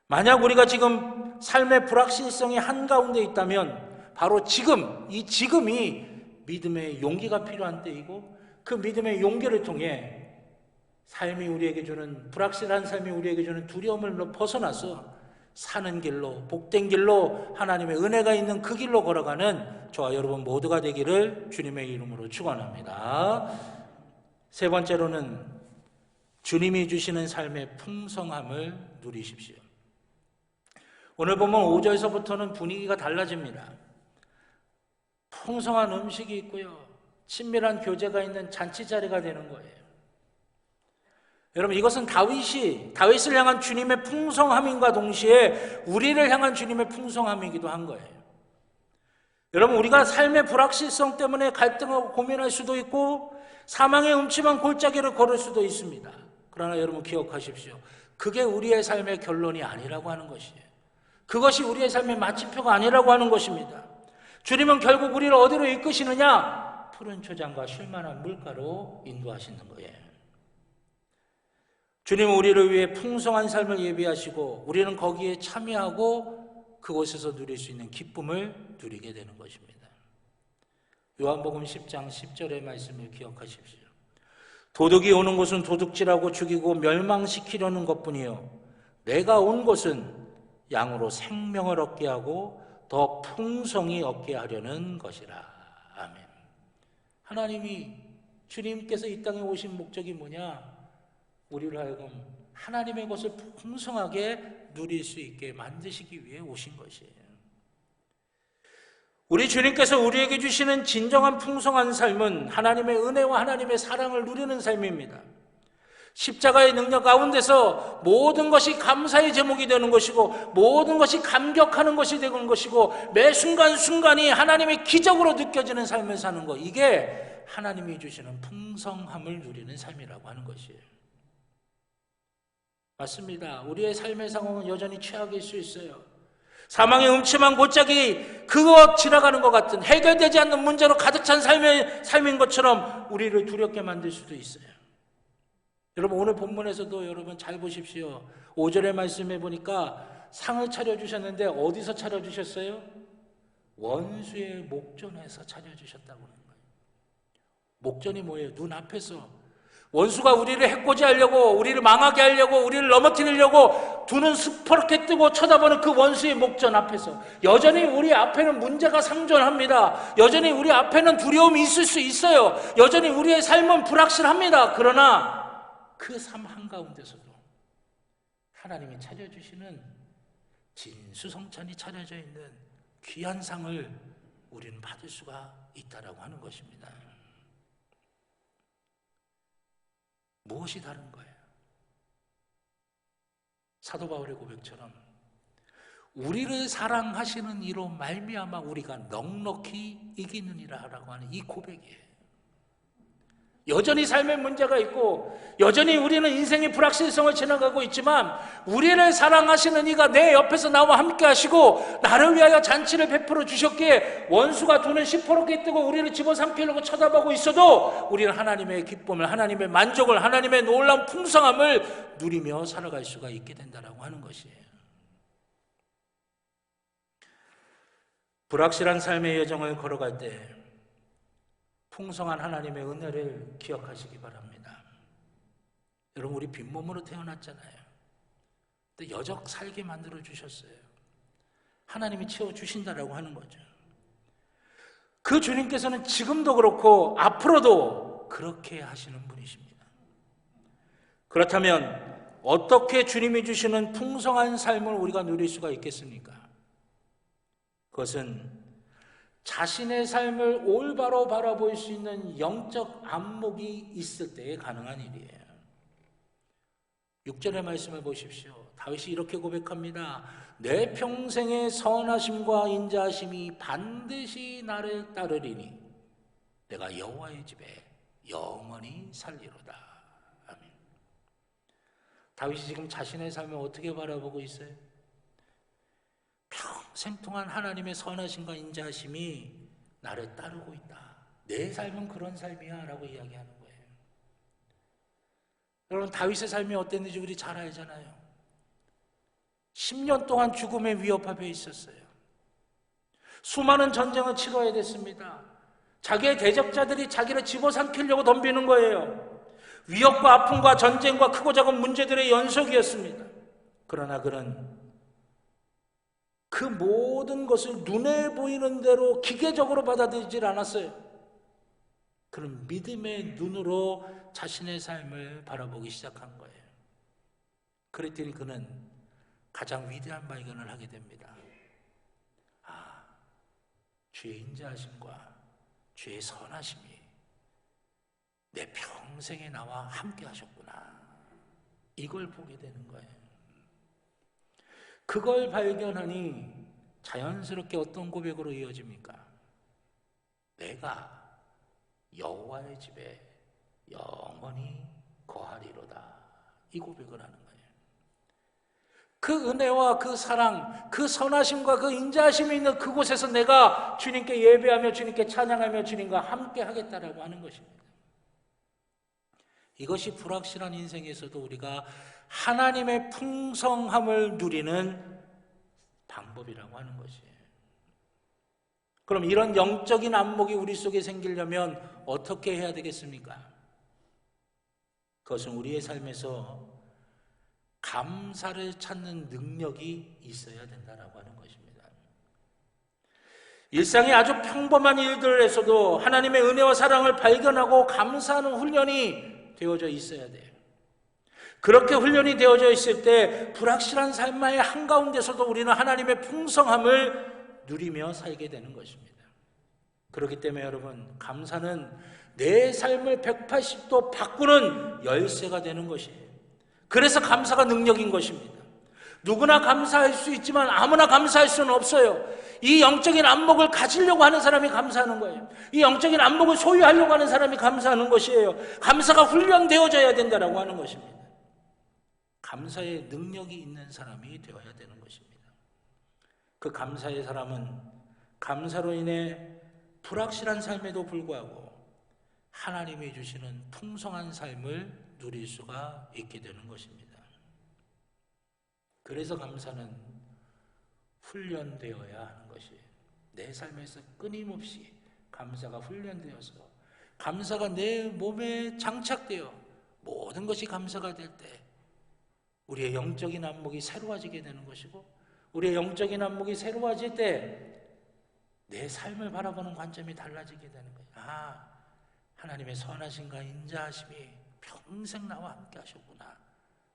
만약 우리가 지금 삶의 불확실성이 한가운데 있다면 바로 지금, 이 지금이 믿음의 용기가 필요한 때이고 그 믿음의 용기를 통해 삶이 우리에게 주는, 불확실한 삶이 우리에게 주는 두려움을 벗어나서 사는 길로, 복된 길로, 하나님의 은혜가 있는 그 길로 걸어가는 저와 여러분 모두가 되기를 주님의 이름으로 축원합니다. 세 번째로는 주님이 주시는 삶의 풍성함을 누리십시오. 오늘 보면 5절서부터는 분위기가 달라집니다. 풍성한 음식이 있고요, 친밀한 교제가 있는 잔치 자리가 되는 거예요. 여러분, 이것은 다윗을 향한 주님의 풍성함인과 동시에 우리를 향한 주님의 풍성함이기도 한 거예요. 여러분, 우리가 삶의 불확실성 때문에 갈등하고 고민할 수도 있고 사망의 음침한 골짜기를 걸을 수도 있습니다. 그러나 여러분 기억하십시오. 그게 우리의 삶의 결론이 아니라고 하는 것이에요. 그것이 우리의 삶의 마침표가 아니라고 하는 것입니다. 주님은 결국 우리를 어디로 이끄시느냐? 푸른 초장과 쉴만한 물가로 인도하시는 거예요. 주님은 우리를 위해 풍성한 삶을 예비하시고 우리는 거기에 참여하고 그곳에서 누릴 수 있는 기쁨을 누리게 되는 것입니다. 요한복음 10장 10절의 말씀을 기억하십시오. 도둑이 오는 곳은 도둑질하고 죽이고 멸망시키려는 것뿐이요 내가 온 곳은 양으로 생명을 얻게 하고 더 풍성히 얻게 하려는 것이라. 아멘. 하나님이, 주님께서 이 땅에 오신 목적이 뭐냐? 우리를 하여금 하나님의 것을 풍성하게 누릴 수 있게 만드시기 위해 오신 것이에요. 우리 주님께서 우리에게 주시는 진정한 풍성한 삶은 하나님의 은혜와 하나님의 사랑을 누리는 삶입니다. 십자가의 능력 가운데서 모든 것이 감사의 제목이 되는 것이고 모든 것이 감격하는 것이 되는 것이고 매 순간순간이 하나님의 기적으로 느껴지는 삶을 사는 것, 이게 하나님이 주시는 풍성함을 누리는 삶이라고 하는 것이에요. 맞습니다. 우리의 삶의 상황은 여전히 최악일 수 있어요. 사망의 음침한 골짜기, 그거 지나가는 것 같은 해결되지 않는 문제로 가득 찬 삶인 것처럼 우리를 두렵게 만들 수도 있어요. 여러분, 오늘 본문에서도 여러분 잘 보십시오. 5절의 말씀에 보니까 상을 차려주셨는데 어디서 차려주셨어요? 원수의 목전에서 차려주셨다고 하는 거예요. 목전이 뭐예요? 눈앞에서. 원수가 우리를 해코지하려고, 우리를 망하게 하려고, 우리를 넘어뜨리려고 두 눈 스퍼렇게 뜨고 쳐다보는 그 원수의 목전 앞에서 여전히 우리 앞에는 문제가 상존합니다. 여전히 우리 앞에는 두려움이 있을 수 있어요. 여전히 우리의 삶은 불확실합니다. 그러나 그 삶 한가운데서도 하나님이 차려주시는 진수성찬이 차려져 있는 귀한 상을 우리는 받을 수가 있다라고 하는 것입니다. 무엇이 다른 거예요? 사도 바울의 고백처럼 우리를 사랑하시는 이로 말미암아 우리가 넉넉히 이기느니라라고 하는 이 고백이에요. 여전히 삶에 문제가 있고 여전히 우리는 인생의 불확실성을 지나가고 있지만 우리를 사랑하시는 이가 내 옆에서 나와 함께 하시고 나를 위하여 잔치를 베풀어 주셨기에 원수가 눈을 시퍼렇게 뜨고 우리를 집어삼키려고 쳐다보고 있어도 우리는 하나님의 기쁨을, 하나님의 만족을, 하나님의 놀라운 풍성함을 누리며 살아갈 수가 있게 된다라고 하는 것이에요. 불확실한 삶의 여정을 걸어갈 때 풍성한 하나님의 은혜를 기억하시기 바랍니다. 여러분, 우리 빈몸으로 태어났잖아요. 근데 여적 살게 만들어 주셨어요. 하나님이 채워주신다라고 하는 거죠. 그 주님께서는 지금도 그렇고 앞으로도 그렇게 하시는 분이십니다. 그렇다면 어떻게 주님이 주시는 풍성한 삶을 우리가 누릴 수가 있겠습니까? 그것은 자신의 삶을 올바로 바라볼 수 있는 영적 안목이 있을 때에 가능한 일이에요. 6절의 말씀을 보십시오. 다윗이 이렇게 고백합니다. 내 평생의 선하심과 인자하심이 반드시 나를 따르리니 내가 여호와의 집에 영원히 살리로다. 아멘. 다윗이 지금 자신의 삶을 어떻게 바라보고 있어요? 평생 동안 하나님의 선하심과 인자하심이 나를 따르고 있다. 내 삶은 그런 삶이야 라고 이야기하는 거예요. 여러분, 다윗의 삶이 어땠는지 우리 잘 알잖아요. 10년 동안 죽음의 위협 앞에 있었어요. 수많은 전쟁을 치러야 됐습니다. 자기의 대적자들이 자기를 집어삼키려고 덤비는 거예요. 위협과 아픔과 전쟁과 크고 작은 문제들의 연속이었습니다. 그러나 그는 그 모든 것을 눈에 보이는 대로 기계적으로 받아들이질 않았어요. 그런 믿음의 눈으로 자신의 삶을 바라보기 시작한 거예요. 그랬더니 그는 가장 위대한 발견을 하게 됩니다. 아, 주의 인자하심과 주의 선하심이 내 평생에 나와 함께 하셨구나. 이걸 보게 되는 거예요. 그걸 발견하니 자연스럽게 어떤 고백으로 이어집니까? 내가 여호와의 집에 영원히 거하리로다. 이 고백을 하는 거예요. 그 은혜와 그 사랑, 그 선하심과 그 인자하심이 있는 그곳에서 내가 주님께 예배하며 주님께 찬양하며 주님과 함께 하겠다라고 하는 것입니다. 이것이 불확실한 인생에서도 우리가 하나님의 풍성함을 누리는 방법이라고 하는 것이에요. 그럼 이런 영적인 안목이 우리 속에 생기려면 어떻게 해야 되겠습니까? 그것은 우리의 삶에서 감사를 찾는 능력이 있어야 된다라고 하는 것입니다. 일상의 아주 평범한 일들에서도 하나님의 은혜와 사랑을 발견하고 감사하는 훈련이 되어져 있어야 돼요. 그렇게 훈련이 되어져 있을 때 불확실한 삶의 한가운데서도 우리는 하나님의 풍성함을 누리며 살게 되는 것입니다. 그렇기 때문에 여러분, 감사는 내 삶을 180도 바꾸는 열쇠가 되는 것이에요. 그래서 감사가 능력인 것입니다. 누구나 감사할 수 있지만 아무나 감사할 수는 없어요. 이 영적인 안목을 가지려고 하는 사람이 감사하는 거예요. 이 영적인 안목을 소유하려고 하는 사람이 감사하는 것이에요. 감사가 훈련되어져야 된다라고 하는 것입니다. 감사의 능력이 있는 사람이 되어야 되는 것입니다. 그 감사의 사람은 감사로 인해 불확실한 삶에도 불구하고 하나님이 주시는 풍성한 삶을 누릴 수가 있게 되는 것입니다. 그래서 감사는 훈련되어야 하는 것이에요. 내 삶에서 끊임없이 감사가 훈련되어서 감사가 내 몸에 장착되어 모든 것이 감사가 될 때 우리의 영적인 안목이 새로워지게 되는 것이고, 우리의 영적인 안목이 새로워질 때 내 삶을 바라보는 관점이 달라지게 되는 거예요. 아, 하나님의 선하심과 인자하심이 평생 나와 함께 하셨구나.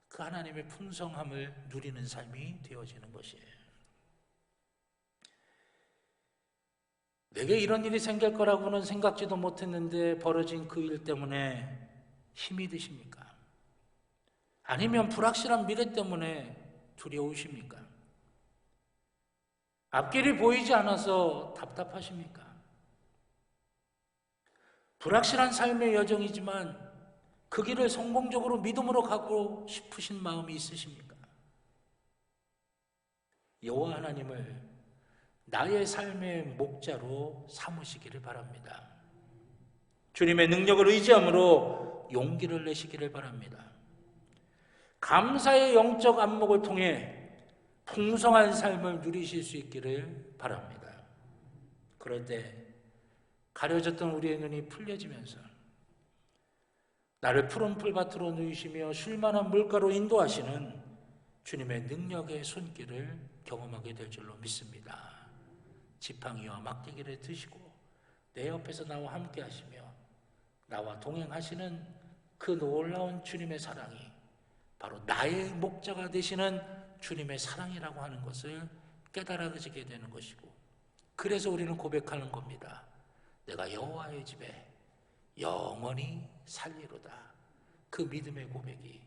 그 하나님의 풍성함을 누리는 삶이 되어지는 것이에요. 내게 이런 일이 생길 거라고는 생각지도 못했는데 벌어진 그 일 때문에 힘이 드십니까? 아니면 불확실한 미래 때문에 두려우십니까? 앞길이 보이지 않아서 답답하십니까? 불확실한 삶의 여정이지만 그 길을 성공적으로 믿음으로 가고 싶으신 마음이 있으십니까? 여호와 하나님을 나의 삶의 목자로 삼으시기를 바랍니다. 주님의 능력을 의지함으로 용기를 내시기를 바랍니다. 감사의 영적 안목을 통해 풍성한 삶을 누리실 수 있기를 바랍니다. 그럴 때 가려졌던 우리의 눈이 풀려지면서 나를 푸른 풀밭으로 누이시며 쉴만한 물가로 인도하시는 주님의 능력의 손길을 경험하게 될 줄로 믿습니다. 지팡이와 막대기를 드시고 내 옆에서 나와 함께 하시며 나와 동행하시는 그 놀라운 주님의 사랑이 바로 나의 목자가 되시는 주님의 사랑이라고 하는 것을 깨달아지게 되는 것이고, 그래서 우리는 고백하는 겁니다. 내가 여호와의 집에 영원히 살리로다. 그 믿음의 고백이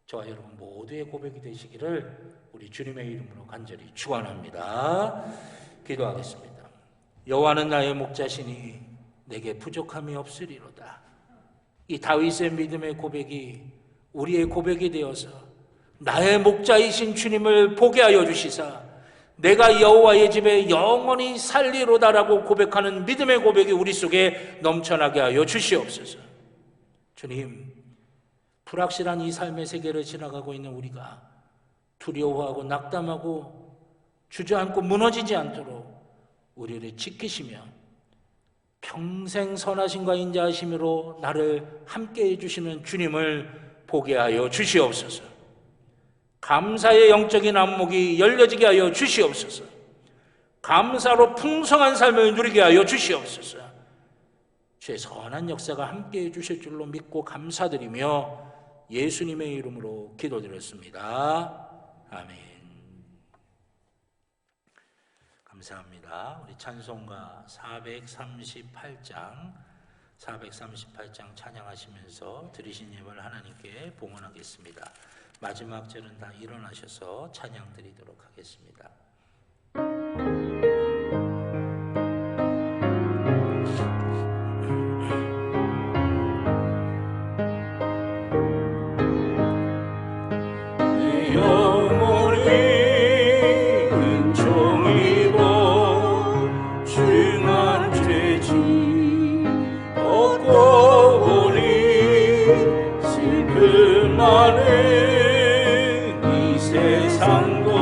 저와 여러분 모두의 고백이 되시기를 우리 주님의 이름으로 간절히 축원합니다. 기도하겠습니다. 여호와는 나의 목자시니 내게 부족함이 없으리로다. 이 다윗의 믿음의 고백이 우리의 고백이 되어서 나의 목자이신 주님을 보게 하여 주시사 내가 여호와의 집에 영원히 살리로다라고 고백하는 믿음의 고백이 우리 속에 넘쳐나게 하여 주시옵소서. 주님, 불확실한 이 삶의 세계를 지나가고 있는 우리가 두려워하고 낙담하고 주저앉고 무너지지 않도록 우리를 지키시며 평생 선하심과 인자하심으로 나를 함께 해주시는 주님을 보게 하여 주시옵소서. 감사의 영적인 안목이 열려지게 하여 주시옵소서. 감사로 풍성한 삶을 누리게 하여 주시옵소서. 주의 선한 역사가 함께해 주실 줄로 믿고 감사드리며 예수님의 이름으로 기도드렸습니다. 아멘. 감사합니다. 우리 찬송가 438장 찬양하시면서 드리신 예물 하나님께 봉헌하겠습니다. 마지막 절은 다 일어나셔서 찬양 드리도록 하겠습니다. 이 세상도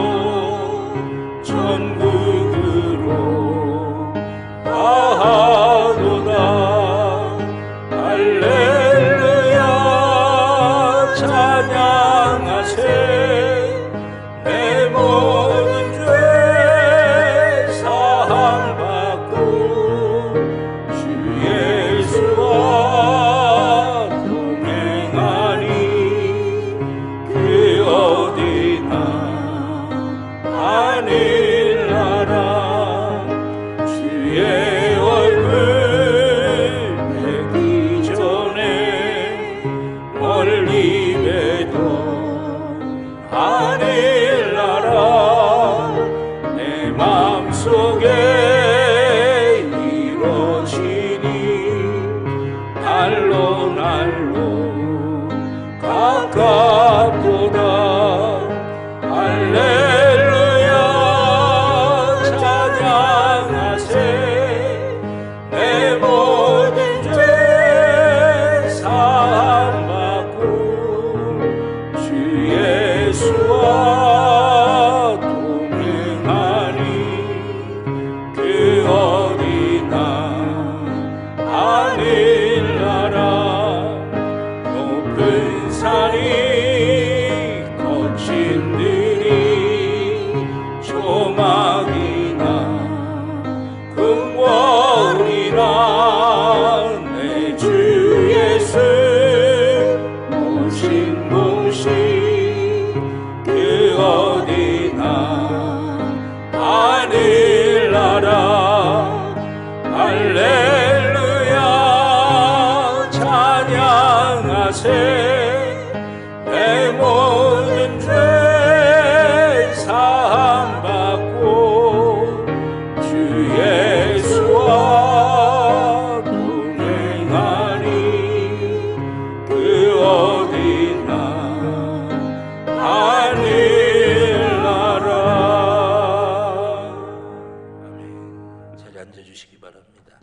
주시기 바랍니다.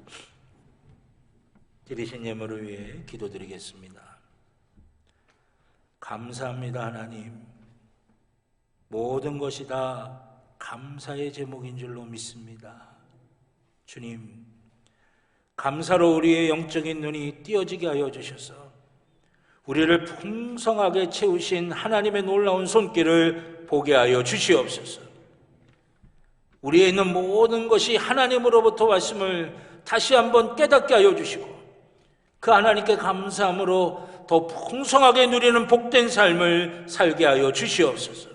드리신 예물을 위해 기도드리겠습니다. 감사합니다. 하나님, 모든 것이 다 감사의 제목인 줄로 믿습니다. 주님, 감사로 우리의 영적인 눈이 띄어지게 하여 주셔서 우리를 풍성하게 채우신 하나님의 놀라운 손길을 보게 하여 주시옵소서. 우리에 있는 모든 것이 하나님으로부터 왔음을 다시 한번 깨닫게 하여 주시고 그 하나님께 감사함으로 더 풍성하게 누리는 복된 삶을 살게 하여 주시옵소서.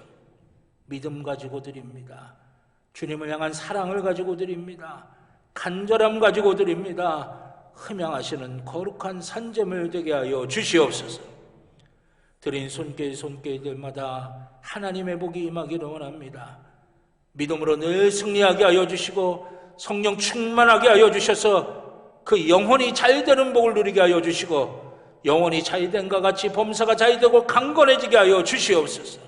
믿음 가지고 드립니다. 주님을 향한 사랑을 가지고 드립니다. 간절함 가지고 드립니다. 흠양하시는 거룩한 산재물 되게 하여 주시옵소서. 드린 손길들마다 하나님의 복이 임하기를 원합니다. 믿음으로 늘 승리하게 하여 주시고 성령 충만하게 하여 주셔서 그 영혼이 잘되는 복을 누리게 하여 주시고 영혼이 잘된과 같이 범사가 잘되고 강건해지게 하여 주시옵소서.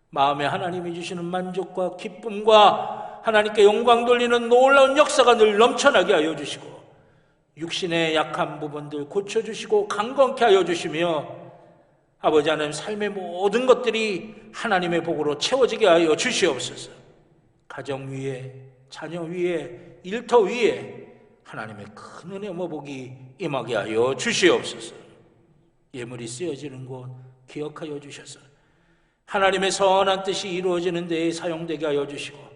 마음에 하나님이 주시는 만족과 기쁨과 하나님께 영광 돌리는 놀라운 역사가 늘 넘쳐나게 하여 주시고 육신의 약한 부분들 고쳐주시고 강건케 하여 주시며 아버지 하나님 삶의 모든 것들이 하나님의 복으로 채워지게 하여 주시옵소서. 가정 위에 자녀 위에 일터 위에 하나님의 큰 은혜와 복이 임하게 하여 주시옵소서. 예물이 쓰여지는 곳 기억하여 주셔서 하나님의 선한 뜻이 이루어지는 데에 사용되게 하여 주시고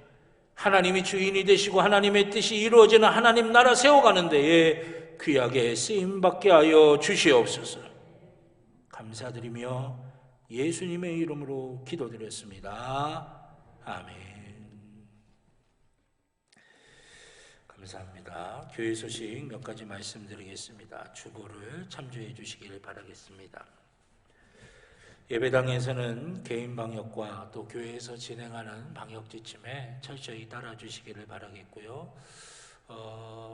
하나님이 주인이 되시고 하나님의 뜻이 이루어지는 하나님 나라 세워가는 데에 귀하게 쓰임받게 하여 주시옵소서. 감사드리며 예수님의 이름으로 기도드렸습니다. 아멘. 감사합니다. 교회 소식 몇 가지 말씀드리겠습니다. 주보를 참조해 주시길 바라겠습니다. 예배당에서는 개인 방역과 또 교회에서 진행하는 방역 지침에 철저히 따라 주시기를 바라겠고요.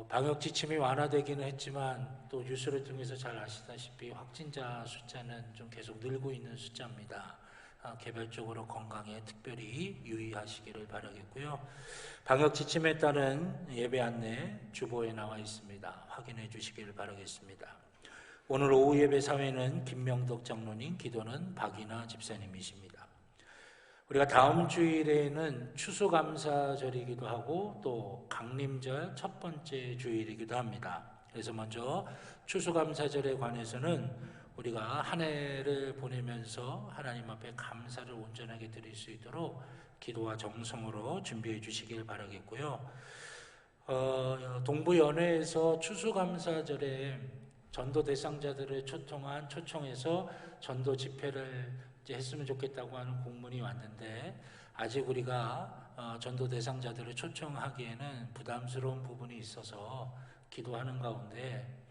방역 지침이 완화되기는 했지만 또 뉴스를 통해서 잘 아시다시피 확진자 숫자는 좀 계속 늘고 있는 숫자입니다. 개별적으로 건강에 특별히 유의하시기를 바라겠고요. 방역 지침에 따른 예배 안내 주보에 나와 있습니다. 확인해 주시기를 바라겠습니다. 오늘 오후 예배 사회는 김명덕 장로님, 기도는 박이나 집사님이십니다. 우리가 다음 주일에는 추수감사절이기도 하고 또 강림절 첫 번째 주일이기도 합니다. 그래서 먼저 추수감사절에 관해서는 우리가 한 해를 보내면서 하나님 앞에 감사를 온전하게 드릴 수 있도록 기도와 정성으로 준비해 주시길 바라겠고요. 동부연회에서 추수감사절에 전도 대상자들을 초청해서 전도 집회를 이제 했으면 좋겠다고 하는 공문이 왔는데 아직 우리가 전도 대상자들을 초청하기에는 부담스러운 부분이 있어서 기도하는 가운데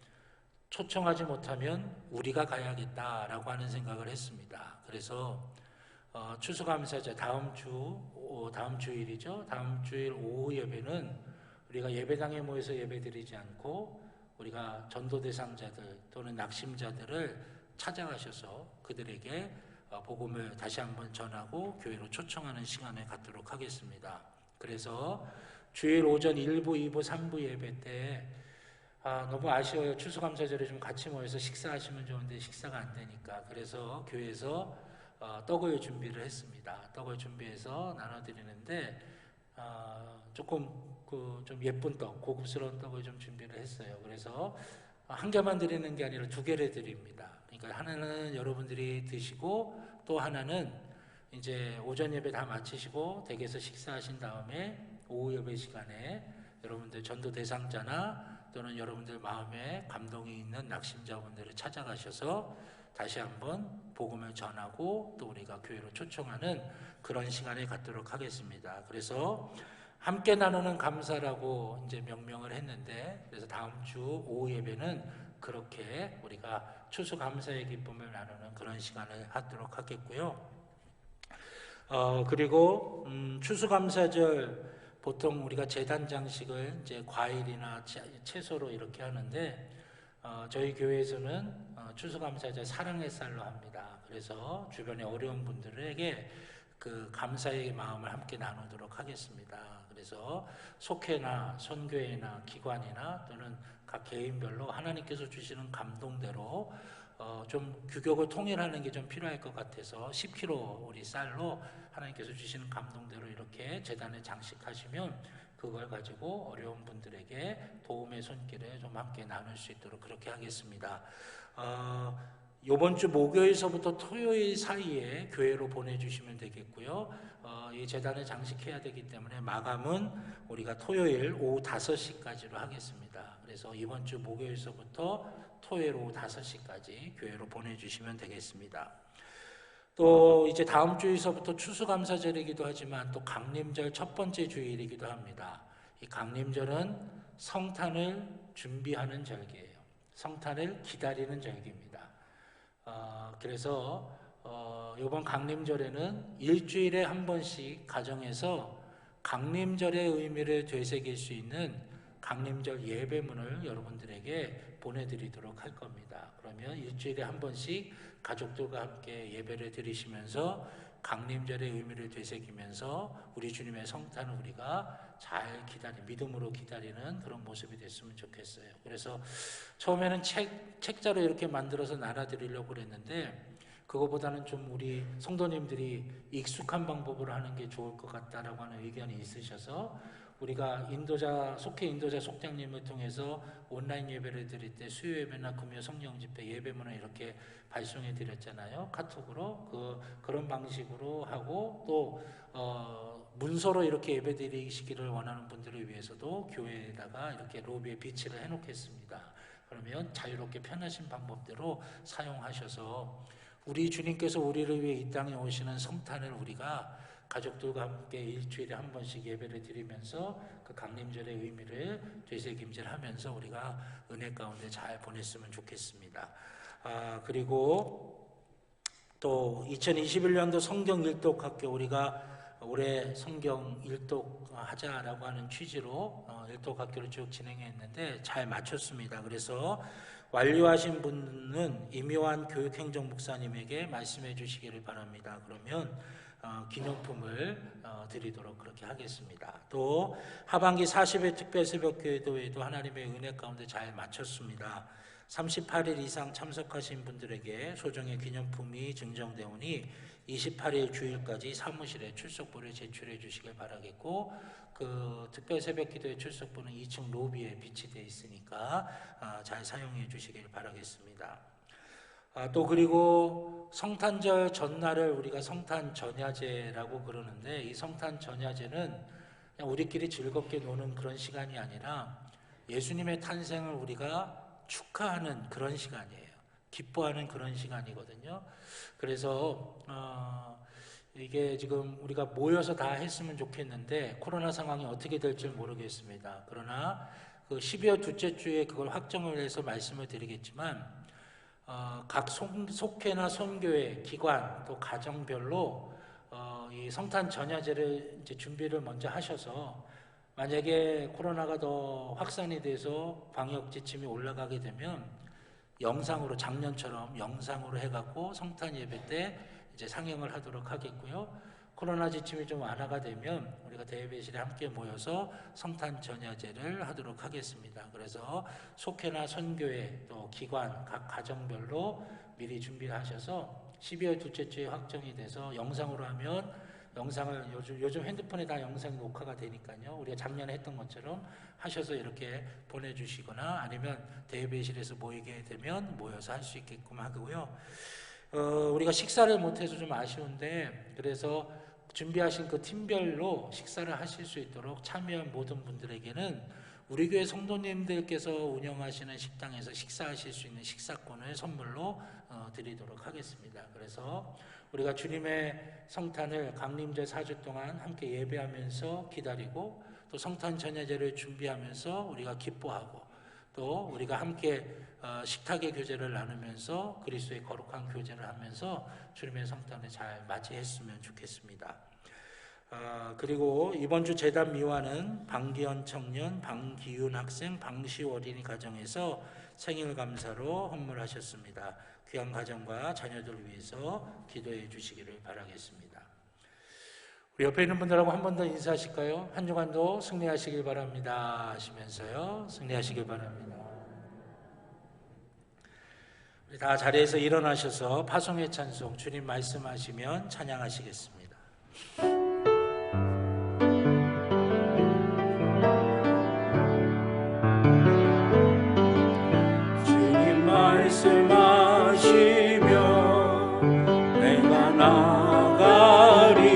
초청하지 못하면 우리가 가야겠다라고 하는 생각을 했습니다. 그래서 추수감사절 다음 주일이죠. 다음 주일 오후 예배는 우리가 예배당에 모여서 예배드리지 않고 우리가 전도 대상자들 또는 낙심자들을 찾아가셔서 그들에게 복음을 다시 한번 전하고 교회로 초청하는 시간을 갖도록 하겠습니다. 그래서 주일 오전 1부, 2부, 3부 예배 때 너무 아쉬워요. 추수감사절에 좀 같이 모여서 식사하시면 좋은데 식사가 안 되니까 그래서 교회에서 떡을 준비를 했습니다. 떡을 준비해서 나눠드리는데 조금 좀 예쁜 떡, 고급스러운 떡을 좀 준비를 했어요. 그래서 한 개만 드리는 게 아니라 두 개를 드립니다. 그러니까 하나는 여러분들이 드시고 또 하나는 이제 오전 예배 다 마치시고 댁에서 식사하신 다음에 오후 예배 시간에 여러분들 전도 대상자나 또는 여러분들 마음에 감동이 있는 낙심자분들을 찾아가셔서 다시 한번 복음을 전하고 또 우리가 교회로 초청하는 그런 시간을 갖도록 하겠습니다. 그래서 함께 나누는 감사라고 이제 명명을 했는데 그래서 다음 주 오후 예배는 그렇게 우리가 추수감사의 기쁨을 나누는 그런 시간을 갖도록 하겠고요. 그리고 추수감사절 보통 우리가 제단 장식을 이제 과일이나 채소로 이렇게 하는데 저희 교회에서는 추수감사절 사랑의 쌀로 합니다. 그래서 주변에 어려운 분들에게 그 감사의 마음을 함께 나누도록 하겠습니다. 그래서 속회나 선교회나 기관이나 또는 각 개인별로 하나님께서 주시는 감동대로 좀 규격을 통일하는 게 좀 필요할 것 같아서 10kg 우리 쌀로 하나님께서 주시는 감동대로 이렇게 제단에 장식하시면 그걸 가지고 어려운 분들에게 도움의 손길을 좀 함께 나눌 수 있도록 그렇게 하겠습니다. 이번 주 목요일서부터 토요일 사이에 교회로 보내주시면 되겠고요. 이 제단을 장식해야 되기 때문에 마감은 우리가 토요일 오후 5시까지로 하겠습니다. 그래서 이번 주 목요일서부터 토요일 오후 5시까지 교회로 보내주시면 되겠습니다. 또 이제 다음 주에서부터 추수감사절이기도 하지만 또 강림절 첫 번째 주일이기도 합니다. 이 강림절은 성탄을 준비하는 절기예요. 성탄을 기다리는 절기입니다. 그래서 이번 강림절에는 일주일에 한 번씩 가정에서 강림절의 의미를 되새길 수 있는 강림절 예배문을 여러분들에게 보내드리도록 할 겁니다. 그러면 일주일에 한 번씩 가족들과 함께 예배를 드리시면서 강림절의 의미를 되새기면서 우리 주님의 성탄을 우리가 잘 믿음으로 기다리는 그런 모습이 됐으면 좋겠어요. 그래서 처음에는 책자로 이렇게 만들어서 나눠드리려고 그랬는데 그거보다는 좀 우리 성도님들이 익숙한 방법으로 하는 게 좋을 것 같다라고 하는 의견이 있으셔서 우리가 속회 인도자 속장님을 통해서 온라인 예배를 드릴 때 수요 예배나 금요 성령 집회 예배문을 이렇게 발송해 드렸잖아요. 카톡으로 그런 방식으로 하고 또 문서로 이렇게 예배 드리시기를 원하는 분들을 위해서도 교회에다가 이렇게 로비에 비치를 해 놓겠습니다. 그러면 자유롭게 편하신 방법대로 사용하셔서 우리 주님께서 우리를 위해 이 땅에 오시는 성탄을 우리가 가족들과 함께 일주일에 한 번씩 예배를 드리면서 그 강림절의 의미를 되새김질하면서 우리가 은혜 가운데 잘 보냈으면 좋겠습니다. 그리고 또 2021년도 성경 일독학교 우리가 올해 성경 일독하자라고 하는 취지로 일독학교를 쭉 진행했는데 잘 마쳤습니다. 그래서 완료하신 분은 임요한 교육행정 목사님에게 말씀해 주시기를 바랍니다. 그러면 기념품을 드리도록 그렇게 하겠습니다. 또 하반기 40회 특별새벽기도회도 하나님의 은혜 가운데 잘 마쳤습니다. 38일 이상 참석하신 분들에게 소정의 기념품이 증정되오니 28일 주일까지 사무실에 출석부를 제출해 주시길 바라겠고 그 특별새벽기도회 출석부는 2층 로비에 비치되어 있으니까 잘 사용해 주시길 바라겠습니다. 또 그리고 성탄절 전날을 우리가 성탄 전야제라고 그러는데 이 성탄 전야제는 그냥 우리끼리 즐겁게 노는 그런 시간이 아니라 예수님의 탄생을 우리가 축하하는 그런 시간이에요. 기뻐하는 그런 시간이거든요. 그래서 이게 지금 우리가 모여서 다 했으면 좋겠는데 코로나 상황이 어떻게 될지 모르겠습니다. 그러나 그 12월 둘째 주에 그걸 확정을 해서 말씀을 드리겠지만 각 속회나 선교회, 기관 또 가정별로 이 성탄 전야제를 이제 준비를 먼저 하셔서 만약에 코로나가 더 확산이 돼서 방역 지침이 올라가게 되면 영상으로 작년처럼 영상으로 해갖고 성탄 예배 때 이제 상영을 하도록 하겠고요. 코로나 지침이 좀 완화가 되면 우리가 대예배실에 함께 모여서 성탄 전야제를 하도록 하겠습니다. 그래서 속회나 선교회 또 기관 각 가정별로 미리 준비를 하셔서 12월 둘째 주에 확정이 돼서 영상으로 하면 영상을 요즘 핸드폰에 다 영상 녹화가 되니까요. 우리가 작년에 했던 것처럼 하셔서 이렇게 보내주시거나 아니면 대예배실에서 모이게 되면 모여서 할 수 있게끔 하고요. 우리가 식사를 못해서 좀 아쉬운데 그래서 준비하신 그 팀별로 식사를 하실 수 있도록 참여한 모든 분들에게는 우리 교회 성도님들께서 운영하시는 식당에서 식사하실 수 있는 식사권을 선물로 드리도록 하겠습니다. 그래서 우리가 주님의 성탄을 강림절 4주 동안 함께 예배하면서 기다리고 또 성탄 전야제를 준비하면서 우리가 기뻐하고 또 우리가 함께 식탁의 교제를 나누면서 그리스도의 거룩한 교제를 하면서 주님의 성탄을 잘 맞이했으면 좋겠습니다. 그리고 이번 주 제단 미화는 방기현 청년, 방기윤 학생, 방시우 어린이 가정에서 생일 감사로 헌물하셨습니다. 귀한 가정과 자녀들을 위해서 기도해 주시기를 바라겠습니다. 우리 옆에 있는 분들하고 한 번 더 인사하실까요? 한 주간도 승리하시길 바랍니다 하시면서요. 승리하시길 바랍니다. 우리 다 자리에서 일어나셔서 파송의 찬송 주님 말씀하시면 찬양하시겠습니다. 주님 말씀하시면 내가 나가리라.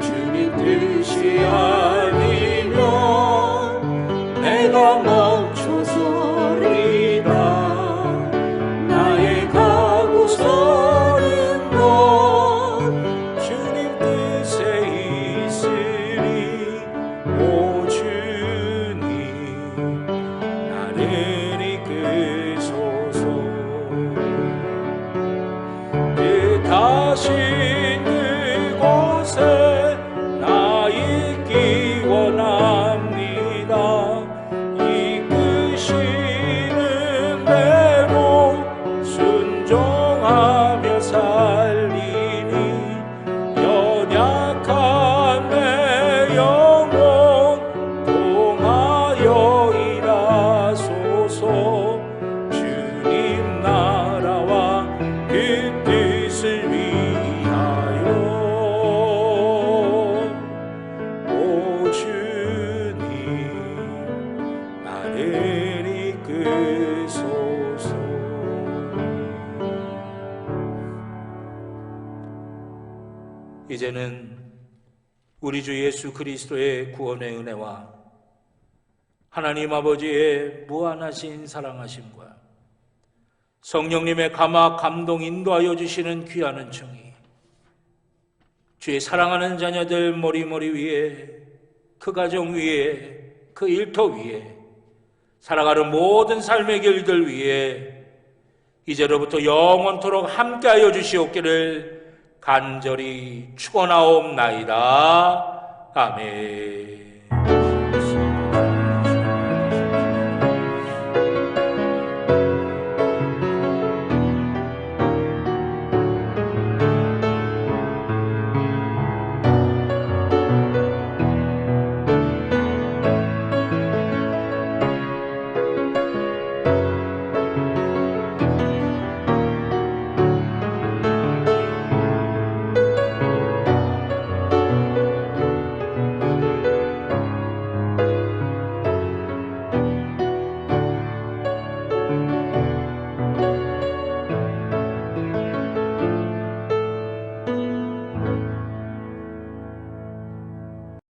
주님 뜻이 아니면 내가 멈춰서리라. 나의 가고 서는 것 주님 뜻에 있으리. 오 주님 나를 이끄소서. 뜻하신 그곳에 나 있기 원합니다. 이끄시는 대로 순종하며 살리니 연약한 내 영혼 통하여 일하소서. 주님 나라와 그 뜻을 위하여. 오 주님 나를 이끄소서. 이제는 우리 주 예수 그리스도의 구원의 은혜와 하나님 아버지의 무한하신 사랑하심과 성령님의 감화 감동 인도하여 주시는 귀한 은총이 주의 사랑하는 자녀들 머리머리 위에, 그 가정 위에, 그 일터 위에, 살아가는 모든 삶의 길들 위에 이제로부터 영원토록 함께하여 주시옵기를 간절히 축원하옵나이다. 아멘.